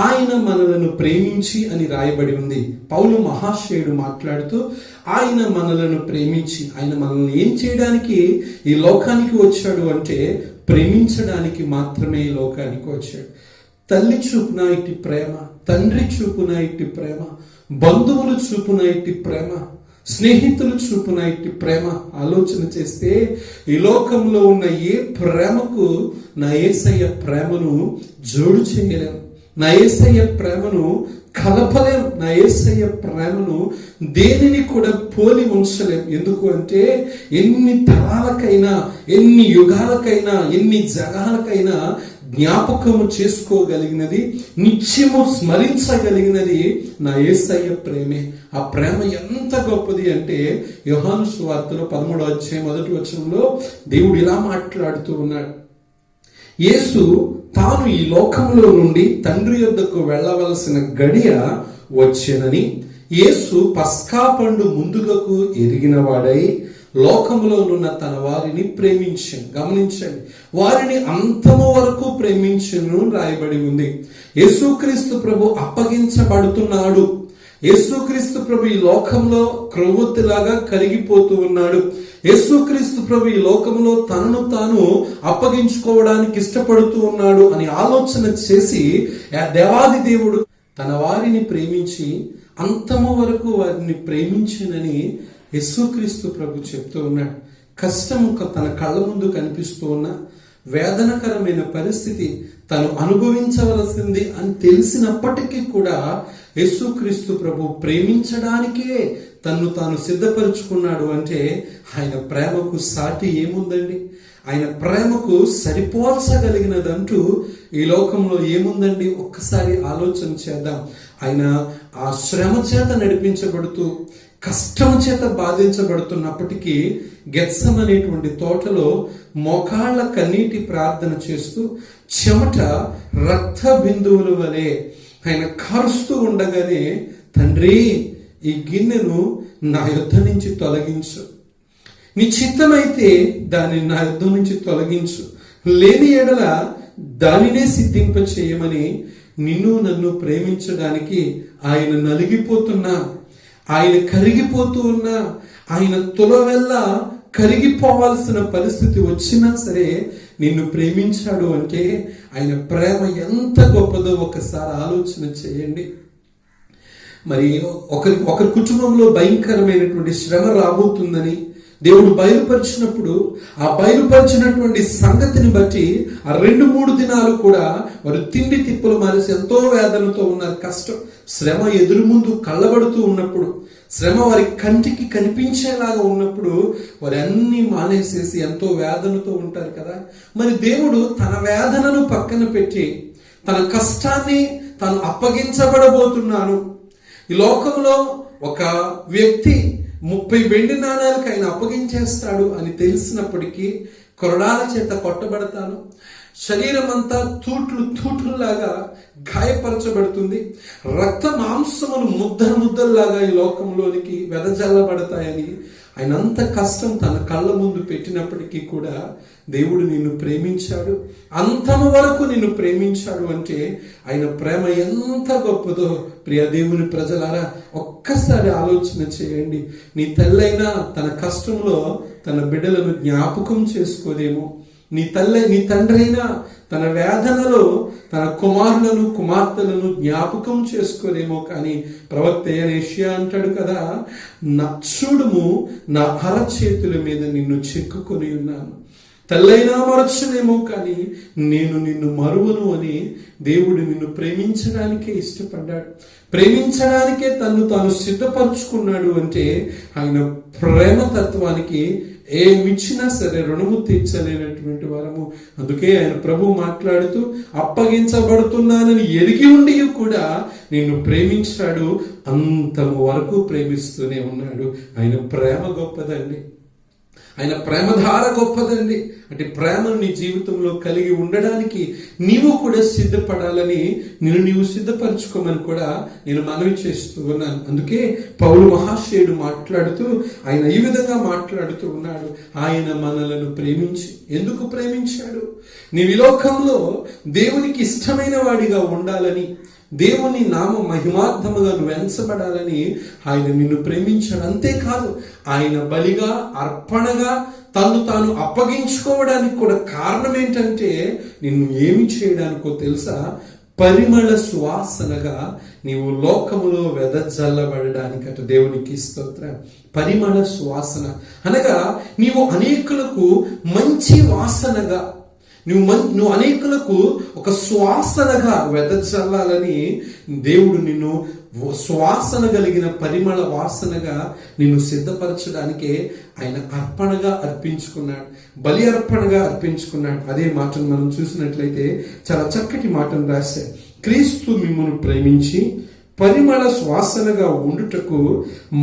ఆయన మనలను ప్రేమించి అని రాయబడి ఉంది. పౌలు మహాశయుడు మాట్లాడుతూ ఆయన మనలను ప్రేమించి, ఆయన మనల్ని ఏం చేయడానికి ఈ లోకానికి వచ్చాడు అంటే ప్రేమించడానికి మాత్రమే ఈ లోకానికి వచ్చాడు. తల్లి చూపున ఇట్టి ప్రేమ, తండ్రి చూపున ఇట్టి ప్రేమ, బంధువులు చూపున ఇట్టి ప్రేమ, స్నేహితులు చూపున ఇట్టి ప్రేమ. ఆలోచన చేస్తే ఈ లోకంలో ఉన్న ఏ ప్రేమకు నా యేసయ్య ప్రేమను జోడు చేయలేం, నా యేసయ్య ప్రేమను కలపలేం, నా యేసయ్య ప్రేమను దేనిని కూడా పోలి ఉంచలేం. ఎందుకు అంటే ఎన్ని తరాలకైనా, ఎన్ని యుగాలకైనా, ఎన్ని జగాలకైనా జ్ఞాపకము చేసుకోగలిగినది, నిత్యము స్మరించగలిగినది నా యేసయ్య ప్రేమే. ఆ ప్రేమ ఎంత గొప్పది అంటే యోహాను సువార్తలో 13వ అధ్యాయం 1వ వచనంలో దేవుడు ఇలా మాట్లాడుతూ ఉన్నాడు, యేసు తాను ఈ లోకంలో నుండి తండ్రి యొద్దకు వెళ్ళవలసిన గడియ వచ్చెనని యేసు పస్కా పండు ముందుగకు ఎరిగిన వాడై లోకములో ఉన్న తన వారిని ప్రేమించను. గమనించండి, వారిని అంతము వరకు ప్రేమించను రాయబడి ఉంది. యేసుక్రీస్తు ప్రభు అప్పగించబడుతున్నాడు. యేసుక్రీస్తు ప్రభు ఈ లోకంలో క్రొవ్వొత్తిలాగా కరిగిపోతూ ఉన్నాడు. యేసుక్రీస్తు ప్రభు ఈ లోకంలో తనను తాను అప్పగించుకోవడానికి ఇష్టపడుతూ ఉన్నాడు అని ఆలోచన చేసి దేవాది దేవుడు తన వారిని ప్రేమించి అంతము వరకు వారిని ప్రేమించినని యేసుక్రీస్తు ప్రభు చెప్తూ ఉన్నాడు. కష్టము తన కళ్ళ ముందు కనిపిస్తూ ఉన్న వేదనకరమైన పరిస్థితి తను అనుభవించవలసింది అని తెలిసినప్పటికీ కూడా యేసుక్రీస్తు ప్రభు ప్రేమించడానికే తన్ను తాను సిద్ధపరుచుకున్నాడు అంటే ఆయన ప్రేమకు సాటి ఏముందండి? ఆయన ప్రేమకు సరిపోల్చగలిగినదంటూ ఈ లోకంలో ఏముందండి? ఒక్కసారి ఆలోచన చేద్దాం. ఆయన ఆ శ్రమ చేత నడిపించబడుతూ కష్టం చేత బాధించబడుతున్నప్పటికీ గెత్సెమనేటువంటి తోటలో మోకాళ్ళ కన్నీటి ప్రార్థన చేస్తూ చెమట రక్త బిందువుల వలె ఆయన కారుస్తూ ఉండగానే, తండ్రి ఈ గిన్నెను నా యుద్ధ నుంచి తొలగించు, నీ చిత్తమైతే దానిని నా యుద్ధ నుంచి తొలగించు, లేని ఎడల దానినే సిద్ధింప చేయమని నిన్ను నన్ను ప్రేమించడానికి ఆయన నలిగిపోతున్నా, ఆయన కరిగిపోతూ ఉన్నా, ఆయన తులవెల్ల కరిగిపోవాల్సిన పరిస్థితి వచ్చినా సరే నిన్ను ప్రేమించాడు అంటే ఆయన ప్రేమ ఎంత గొప్పదో ఒకసారి ఆలోచన చేయండి. మరి ఒకరి కుటుంబంలో భయంకరమైనటువంటి శ్రమ రాబోతుందని దేవుడు బయలుపరిచినప్పుడు ఆ బయలుపరిచినటువంటి సంగతిని బట్టి ఆ 2-3 దినాలు కూడా వారు తిండి తిప్పులు మానేసి ఎంతో వేదనతో ఉన్నారు. కష్టం, శ్రమ ఎదురు ముందు కళ్ళబడుతూ ఉన్నప్పుడు, శ్రమ వారి కంటికి కనిపించేలాగా ఉన్నప్పుడు వారు అన్ని మానేసేసి ఎంతో వేదనతో ఉంటారు కదా. మరి దేవుడు తన వేదనను పక్కన పెట్టి తన కష్టాన్ని తాను అప్పగించబడబోతున్నాను, ఈ లోకంలో ఒక వ్యక్తి 30 వెండి నాణాలకు ఆయన అప్పగించేస్తాడు అని తెలిసినప్పటికీ కొరడాల చేత కొట్టబడతాను, శరీరం అంతా తూట్లులాగా గాయపరచబడుతుంది, రక్త మాంసములు ముద్దల్లాగా ఈ లోకంలోనికి వెదజల్లబడతాయని ఆయన అంత కష్టం తన కళ్ళ ముందు పెట్టినప్పటికీ కూడా దేవుడు నిన్ను ప్రేమించాడు, అంతము వరకు నిన్ను ప్రేమించాడు అంటే ఆయన ప్రేమ ఎంత గొప్పదో. ప్రియ దేవుని ప్రజలారా, ఒక్కసారి ఆలోచన చేయండి. నీ తల్లైనా తన కష్టంలో తన బిడ్డలను జ్ఞాపకం చేసుకోదేమో, నీ తండ్రైనా తన వేదనలో తన కుమారులను కుమార్తెలను జ్ఞాపకం చేసుకోలేమో. కానీ ప్రవక్త యెషయా అంటాడు కదా, చూడుము నా అరచేతుల మీద నిన్ను చెక్కుకొని ఉన్నాను, తల్లైనా మరచునేమో కానీ నేను నిన్ను మరువను అని దేవుడు నిన్ను ప్రేమించడానికే ఇష్టపడ్డాడు, ప్రేమించడానికే తన్ను తాను సిద్ధపరుచుకున్నాడు అంటే ఆయన ప్రేమతత్వానికి ఏమిచ్చినా సరే రుణము తీర్చలేనటువంటి వరము. అందుకే ఆయన ప్రభు మాట్లాడుతూ అప్పగించబడుతున్నానని ఎరిగి ఉండి కూడా నిన్ను ప్రేమించాడు, అంతము వరకు ప్రేమిస్తూనే ఉన్నాడు. ఆయన ప్రేమ గొప్పదండి, ఆయన ప్రేమధార గొప్పదండి. అంటే ప్రేమను నీ జీవితంలో కలిగి ఉండడానికి నీవు కూడా సిద్ధపడాలని, నీవు సిద్ధపరచుకోమని కూడా నేను మనవి చేస్తూ ఉన్నాను. అందుకే పౌలు మహాశయుడు మాట్లాడుతూ ఆయన ఈ విధంగా మాట్లాడుతూ ఉన్నాడు, ఆయన మనలను ప్రేమించి. ఎందుకు ప్రేమించాడు? నీవు ఈ లోకంలో దేవునికి ఇష్టమైన వాడిగా ఉండాలని, దేవుని నామ మహిమార్థముగా నువ్వు ఎంచబడాలని ఆయన నిన్ను ప్రేమించాడు. అంతేకాదు ఆయన బలిగా అర్పణగా తను తాను అప్పగించుకోవడానికి కూడా కారణం ఏంటంటే నిన్ను ఏమి చేయడానికో తెలుసా? పరిమళ సువాసనగా నీవు లోకములో వెదజల్లబడడానికి. అటు దేవునికి స్తోత్రం. పరిమళ సువాసన అనగా నీవు అనేకులకు మంచి వాసనగా, నువ్వు అనేకులకు ఒక సువాసనగా వెదజల్లాలని దేవుడు నిన్ను సువాసన కలిగిన పరిమళ వాసనగా నిన్ను సిద్ధపరచడానికే ఆయన అర్పణగా అర్పించుకున్నాడు, బలి అర్పణగా అర్పించుకున్నాడు. అదే మాటను మనం చూసినట్లయితే చాలా చక్కటి మాటను రాశారు. క్రీస్తు మిమ్మును ప్రేమించి పరిమళ శ్వాసనగా ఉండుటకు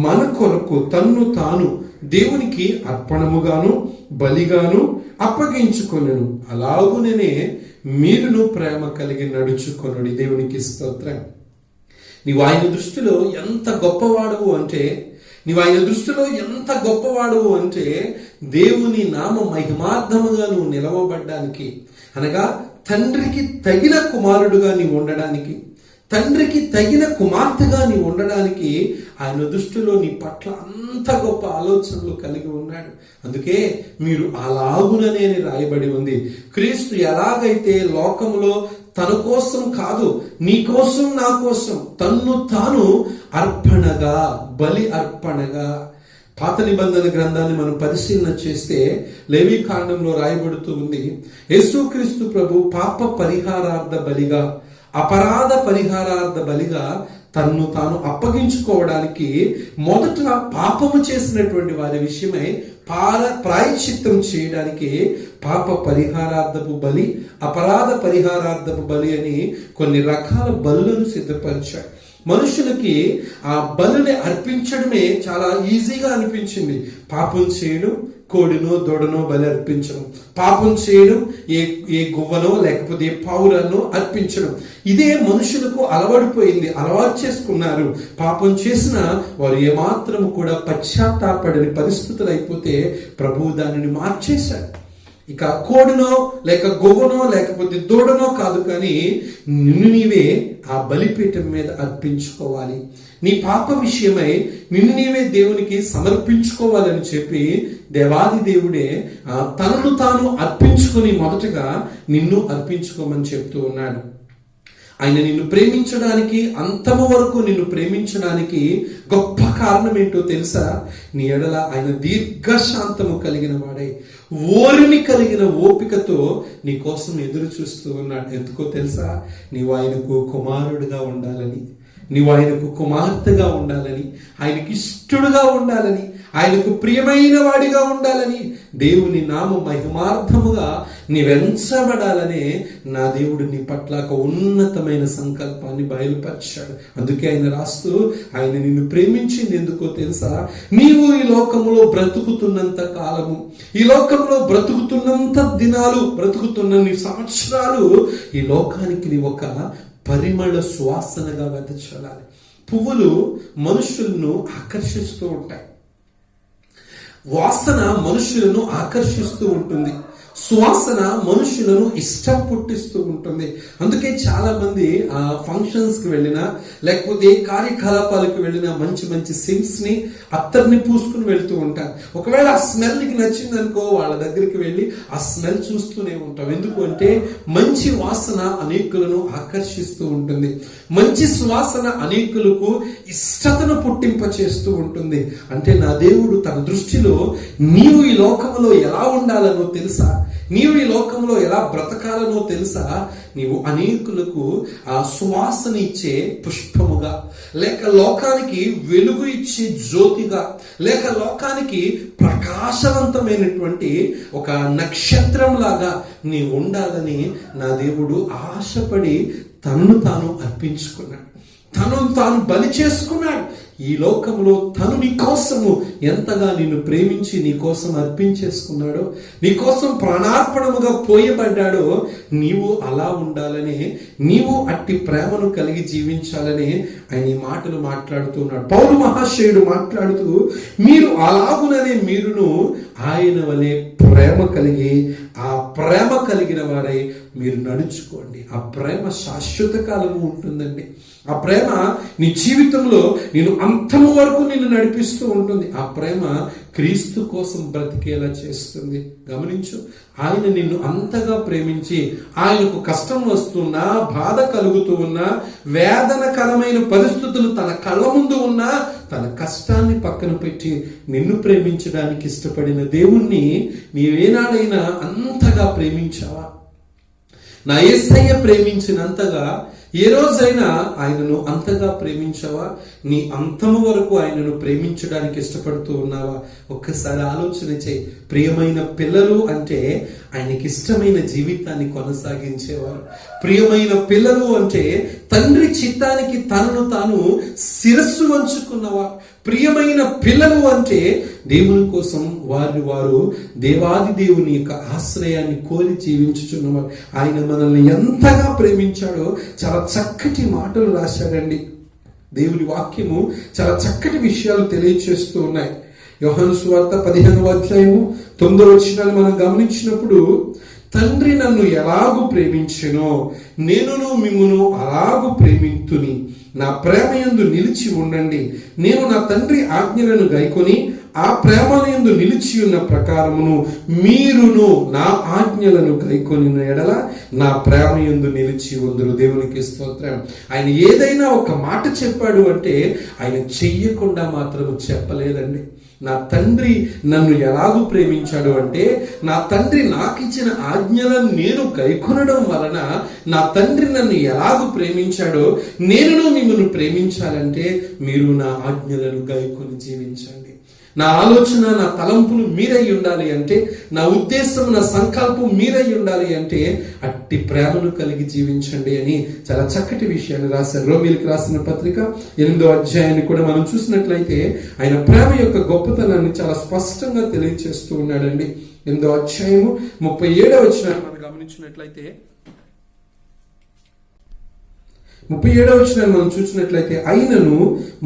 మన కొరకు తన్ను తాను దేవునికి అర్పణముగాను బలిగాను అప్పగించుకొనెను, అలాగునే మీరును ప్రేమ కలిగి నడుచుకొనుడి. దేవునికి స్తోత్రం. నీవు ఆయన దృష్టిలో ఎంత గొప్పవాడవు అంటే, దేవుని నామ మహిమార్థముగా నువ్వు నిలవబడ్డానికి, అనగా తండ్రికి తగిన కుమారుడుగా నీవు ఉండడానికి, తండ్రికి తగిన కుమార్తెగా నీ ఉండడానికి ఆయన దృష్టిలో నీ పట్ల అంత గొప్ప ఆలోచనలు కలిగి ఉన్నాడు. అందుకే మీరు అలాగుననే రాయబడి ఉంది. క్రీస్తు ఎలాగైతే లోకములో తన కోసం కాదు, నీ కోసం నా కోసం తన్ను తాను అర్పణగా, బలి అర్పణగా. పాత నిబంధన గ్రంథాన్ని మనం పరిశీలన చేస్తే లేవి కాండంలో రాయబడుతూ ఉంది, యేసుక్రీస్తు ప్రభు పాప పరిహారార్థ బలిగా, అపరాధ పరిహారార్థ బలిగా తన్ను తాను అప్పగించుకోవడానికి మొదట పాపము చేసినటువంటి వారి విషయమై ప్రాయశ్చిత్తం చేయడానికి పాప పరిహారార్థపు బలి, అపరాధ పరిహారార్థపు బలి అని కొన్ని రకాల బలులను సిద్ధపరిచాడు. మనుషులకి ఆ బలిని అర్పించడమే చాలా ఈజీగా అనిపించింది. పాపం చేయడం, కోడినో దూడనో బలి అర్పించడం, పాపం చేయడం, ఏ గువ్వనో లేకపోతే ఏ పావురానో అర్పించడం, ఇదే మనుషులకు అలవాడిపోయింది, అలవాటు చేసుకున్నారు. పాపం చేసిన వారు ఏమాత్రం కూడా పశ్చాత్తాపడని పరిస్థితులు అయిపోతే ప్రభువు దానిని మార్చేశాడు. ఇక కోడినో లేక గొవ్వనో లేకపోతే దూడనో కాదు, కానీ నిన్ను నీవే ఆ బలిపీఠం మీద అర్పించుకోవాలి. నీ పాప విషయమై నిన్ను నీవే దేవునికి సమర్పించుకోవాలని చెప్పి దేవాది దేవుడే తనను తాను అర్పించుకొని మొదటగా నిన్ను అర్పించుకోమని చెప్తూ ఉన్నాడు. ఆయన నిన్ను ప్రేమించడానికి, అంతము వరకు నిన్ను ప్రేమించడానికి గొప్ప కారణం ఏంటో తెలుసా? నీ ఎడల ఆయన దీర్ఘశాంతము కలిగిన వాడై, ఓరిని కలిగిన ఓపికతో నీ కోసం ఎదురు చూస్తూ ఉన్నాడు. ఎందుకో తెలుసా? నీవు ఆయనకు కుమారుడిగా ఉండాలని, నీవు ఆయనకు కుమార్తెగా ఉండాలని, ఆయనకి ఇష్టడుగా ఉండాలని, ఆయనకు ప్రియమైన వాడిగా ఉండాలని, దేవుని నామ మహిమార్థముగా నీవెంచబడాలనే నా దేవుడు నీ పట్ల ఒక ఉన్నతమైన సంకల్పాన్ని బయలుపరిచాడు. అందుకే ఆయన రాస్తూ, ఆయన నిన్ను ప్రేమించింది ఎందుకో తెలుసా? నీవు ఈ లోకములో బ్రతుకుతున్నంత కాలము, ఈ లోకంలో బ్రతుకుతున్నంత దినాలు, బ్రతుకుతున్న సంవత్సరాలు ఈ లోకానికి నీ ఒక పరిమళ సువాసనగా వెదజల్లాలి. పువ్వులు మనుషులను ఆకర్షిస్తూ ఉంటాయి, వాసన మనుషులను ఆకర్షిస్తూ ఉంటుంది, సువాసన మనుషులను ఇష్టం పుట్టిస్తూ ఉంటుంది. అందుకే చాలా మంది ఫంక్షన్స్ కి వెళ్ళినా లేకపోతే కార్యకలాపాలకు వెళ్ళినా మంచి మంచి సెంట్స్ ని, అత్తర్ని పూసుకుని వెళ్తూ ఉంటారు. ఒకవేళ ఆ స్మెల్ నీకు నచ్చింది అనుకో, వాళ్ళ దగ్గరికి వెళ్ళి ఆ స్మెల్ చూస్తూనే ఉంటాం. ఎందుకు అంటే మంచి వాసన అనేకులను ఆకర్షిస్తూ ఉంటుంది, మంచి సువాసన అనేకులకు ఇష్టతను పుట్టింప చేస్తూ ఉంటుంది. అంటే నా దేవుడు తన దృష్టిలో నీవు ఈ లోకంలో ఎలా ఉండాలనో తెలుసా? నీవు ఈ లోకంలో ఎలా బ్రతకాలనో తెలుసా? నీవు అనేకులకు ఆ సువాసన ఇచ్చే పుష్పముగా, లేక లోకానికి వెలుగు ఇచ్చే జ్యోతిగా, లేక లోకానికి ప్రకాశవంతమైనటువంటి ఒక నక్షత్రం లాగా నీ ఉండాలని నా దేవుడు ఆశపడి తనను తాను అర్పించుకున్నాడు, తనను తాను బలి చేసుకున్నాడు. ఈ లోకంలో తను నీ కోసము ఎంతగా నిన్ను ప్రేమించి నీ కోసం అర్పించేసుకున్నాడో, నీ కోసం ప్రాణార్పణముగా పోయబడ్డాడో, నీవు అలా ఉండాలనే, నీవు అట్టి ప్రేమను కలిగి జీవించాలనే ఆయన ఈ మాటలు మాట్లాడుతున్నాడు. పౌలు మహాశయుడు మాట్లాడుతూ, మీరు అలాగుననే మీరును ఆయన వలె ప్రేమ కలిగి, ఆ ప్రేమ కలిగిన వారై మీరు నడుచుకోండి. ఆ ప్రేమ శాశ్వత కాలము ఉంటుందండి. ఆ ప్రేమ నీ జీవితంలో నేను అంతము వరకు నిన్ను నడిపిస్తూ ఉంటుంది. ఆ ప్రేమ క్రీస్తు కోసం బ్రతికేలా చేస్తుంది. గమనించు, ఆయన నిన్ను అంతగా ప్రేమించి, ఆయనకు కష్టం వస్తున్నా, బాధ కలుగుతూ ఉన్నా, వేదనకరమైన పరిస్థితులు తన కళ్ళ ముందు ఉన్నా, తన కష్టాన్ని పక్కన పెట్టి నిన్ను ప్రేమించడానికి ఇష్టపడిన దేవుణ్ణి నీవేనాడైనా అంతగా ప్రేమించావా? నా యేసయ్య ప్రేమించినంతగా ఏ రోజైనా ఆయనను అంతగా ప్రేమించావా? నీ అంతము వరకు ఆయనను ప్రేమించడానికి ఇష్టపడుతూ ఉన్నావా? ఒక్కసారి ఆలోచన చేయి. ప్రియమైన పిల్లలు అంటే ఆయనకి ఇష్టమైన జీవితాన్ని కొనసాగించేవారు. ప్రియమైన పిల్లలు అంటే తండ్రి చిత్తానికి తనను తాను శిరస్సు వంచుకున్నవారు. ప్రియమైన పిల్లలు అంటే దేవుని కోసం వారు దేవాది దేవుని యొక్క ఆశ్రయాన్ని కోరి జీవించుచున్నవారు. ఆయన మనల్ని ఎంతగా ప్రేమించాడో చాలా చక్కటి మాటలు రాశాడండి. దేవుని వాక్యము చాలా చక్కటి విషయాలు తెలియచేస్తూ ఉన్నాయి. యోహాను సువార్త 15వ అధ్యాయము 9వ వచనాన్ని మనం గమనించినప్పుడు, తండ్రి నన్ను ఎలాగు ప్రేమించెనో నేనును మిమ్మును అలాగు ప్రేమింతుని, నా ప్రేమ యందు నిలిచి ఉండండి. నేను నా తండ్రి ఆజ్ఞలను గైకొని ఆ ప్రేమయందు నిలిచి ఉన్న ప్రకారమును మీరును నా ఆజ్ఞలను గైకొని ఎడల నా ప్రేమయందు నిలిచి ఉందురు. దేవునికి స్తోత్రం. ఆయన ఏదైనా ఒక మాట చెప్పాడు అంటే ఆయన చెయ్యకుండా మాత్రం చెప్పలేదండి. నా తండ్రి నన్ను ఎలాగూ ప్రేమించాడు అంటే నా తండ్రి నాకు ఇచ్చిన ఆజ్ఞలను నేను గైకొనడం వలన నా తండ్రి నన్ను ఎలాగూ ప్రేమించాడో నేను మిమ్మల్ని ప్రేమించాలంటే మీరు నా ఆజ్ఞలను గైకొని జీవించండి. నా ఆలోచన, నా తలంపులు మీరై ఉండాలి అంటే, నా ఉద్దేశం, నా సంకల్పం మీరై ఉండాలి అంటే అట్టి ప్రేమను కలిగి జీవించండి అని చాలా చక్కటి విషయాన్ని రాశారు. రోమీయులకు రాసిన పత్రిక 8వ అధ్యాయాన్ని కూడా మనం చూసినట్లయితే ఆయన ప్రేమ యొక్క గొప్పతనాన్ని చాలా స్పష్టంగా తెలియజేస్తూ ఉన్నాడండి. 8వ అధ్యాయము 37వ వచనాన్ని మనం గమనించినట్లయితే 37వ వచనాన్ని మనం చూసినట్లయితే అయినను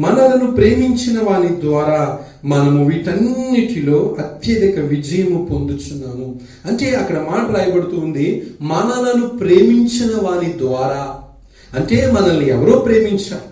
మనలను ప్రేమించిన వాని ద్వారా మనము వీటన్నిటిలో అత్యధిక విజయము పొందుచున్నాము. అంటే అక్కడ మాట రాయబడుతూ ఉంది, మనలను ప్రేమించిన వాని ద్వారా. అంటే మనల్ని ఎవరో ప్రేమించారు,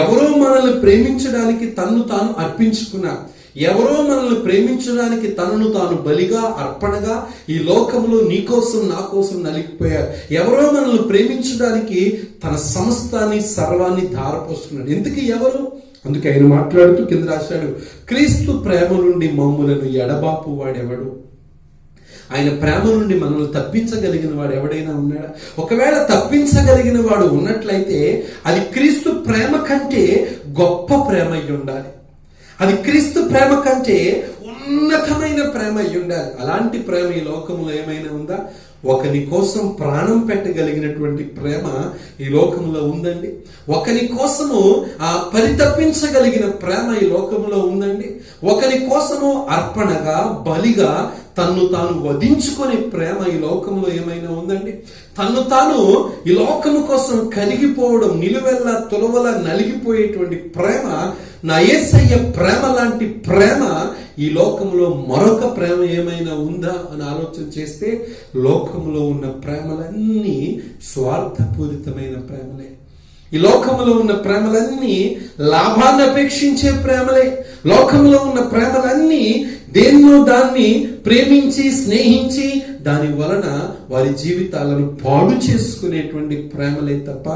ఎవరో మనల్ని ప్రేమించడానికి తన్ను తాను అర్పించుకున్నారు, ఎవరో మనల్ని ప్రేమించడానికి తనను తాను బలిగా, అర్పణగా ఈ లోకంలో నీకోసం నా కోసం నలిగిపోయారు. ఎవరో మనల్ని ప్రేమించడానికి తన సమస్తాన్ని, సర్వాన్ని ధారపోస్తున్నాడు. ఎందుకు ఎవరు? అందుకే ఆయన మాట్లాడుతూ కింద రాశాడు, క్రీస్తు ప్రేమ నుండి మమ్ములను ఎడబాపు వాడెవడు? ఆయన ప్రేమ నుండి మనల్ని తప్పించగలిగిన వాడు ఎవడైనా ఉన్నాడా? ఒకవేళ తప్పించగలిగిన వాడు ఉన్నట్లయితే అది క్రీస్తు ప్రేమ కంటే గొప్ప ప్రేమ అయి ఉండాలి. అది క్రీస్తు ప్రేమ కంటే ఉన్నతమైన ప్రేమ అయి ఉండాలి. అలాంటి ప్రేమ ఈ లోకంలో ఏమైనా ఉందా? ఒకని కోసం ప్రాణం పెట్టగలిగినటువంటి ప్రేమ ఈ లోకంలో ఉందండి. ఒకని కోసము పరితపించగలిగిన ప్రేమ ఈ లోకంలో ఉందండి. ఒకని కోసము అర్పణగా, బలిగా తన్ను తాను వధించుకునే ప్రేమ ఈ లోకంలో ఏమైనా ఉందండి? తన్ను తాను ఈ లోకము కోసం కరిగిపోవడం, నిలువెల్లా తులవల నలిగిపోయేటువంటి ప్రేమ, నా యేసయ్య ప్రేమ లాంటి ప్రేమ ఈ లోకంలో మరొక ప్రేమ ఏమైనా ఉందా అని ఆలోచన చేస్తే లోకంలో ఉన్న ప్రేమలన్నీ స్వార్థపూరితమైన ప్రేమలే. ఈ లోకంలో ఉన్న ప్రేమలన్నీ లాభాన్ని అపేక్షించే ప్రేమలే. లోకంలో ఉన్న ప్రేమలన్నీ దేన్నో దాన్ని ప్రేమించి, స్నేహించి దాని వలన వారి జీవితాలను పాడు చేసుకునేటువంటి ప్రేమలే తప్ప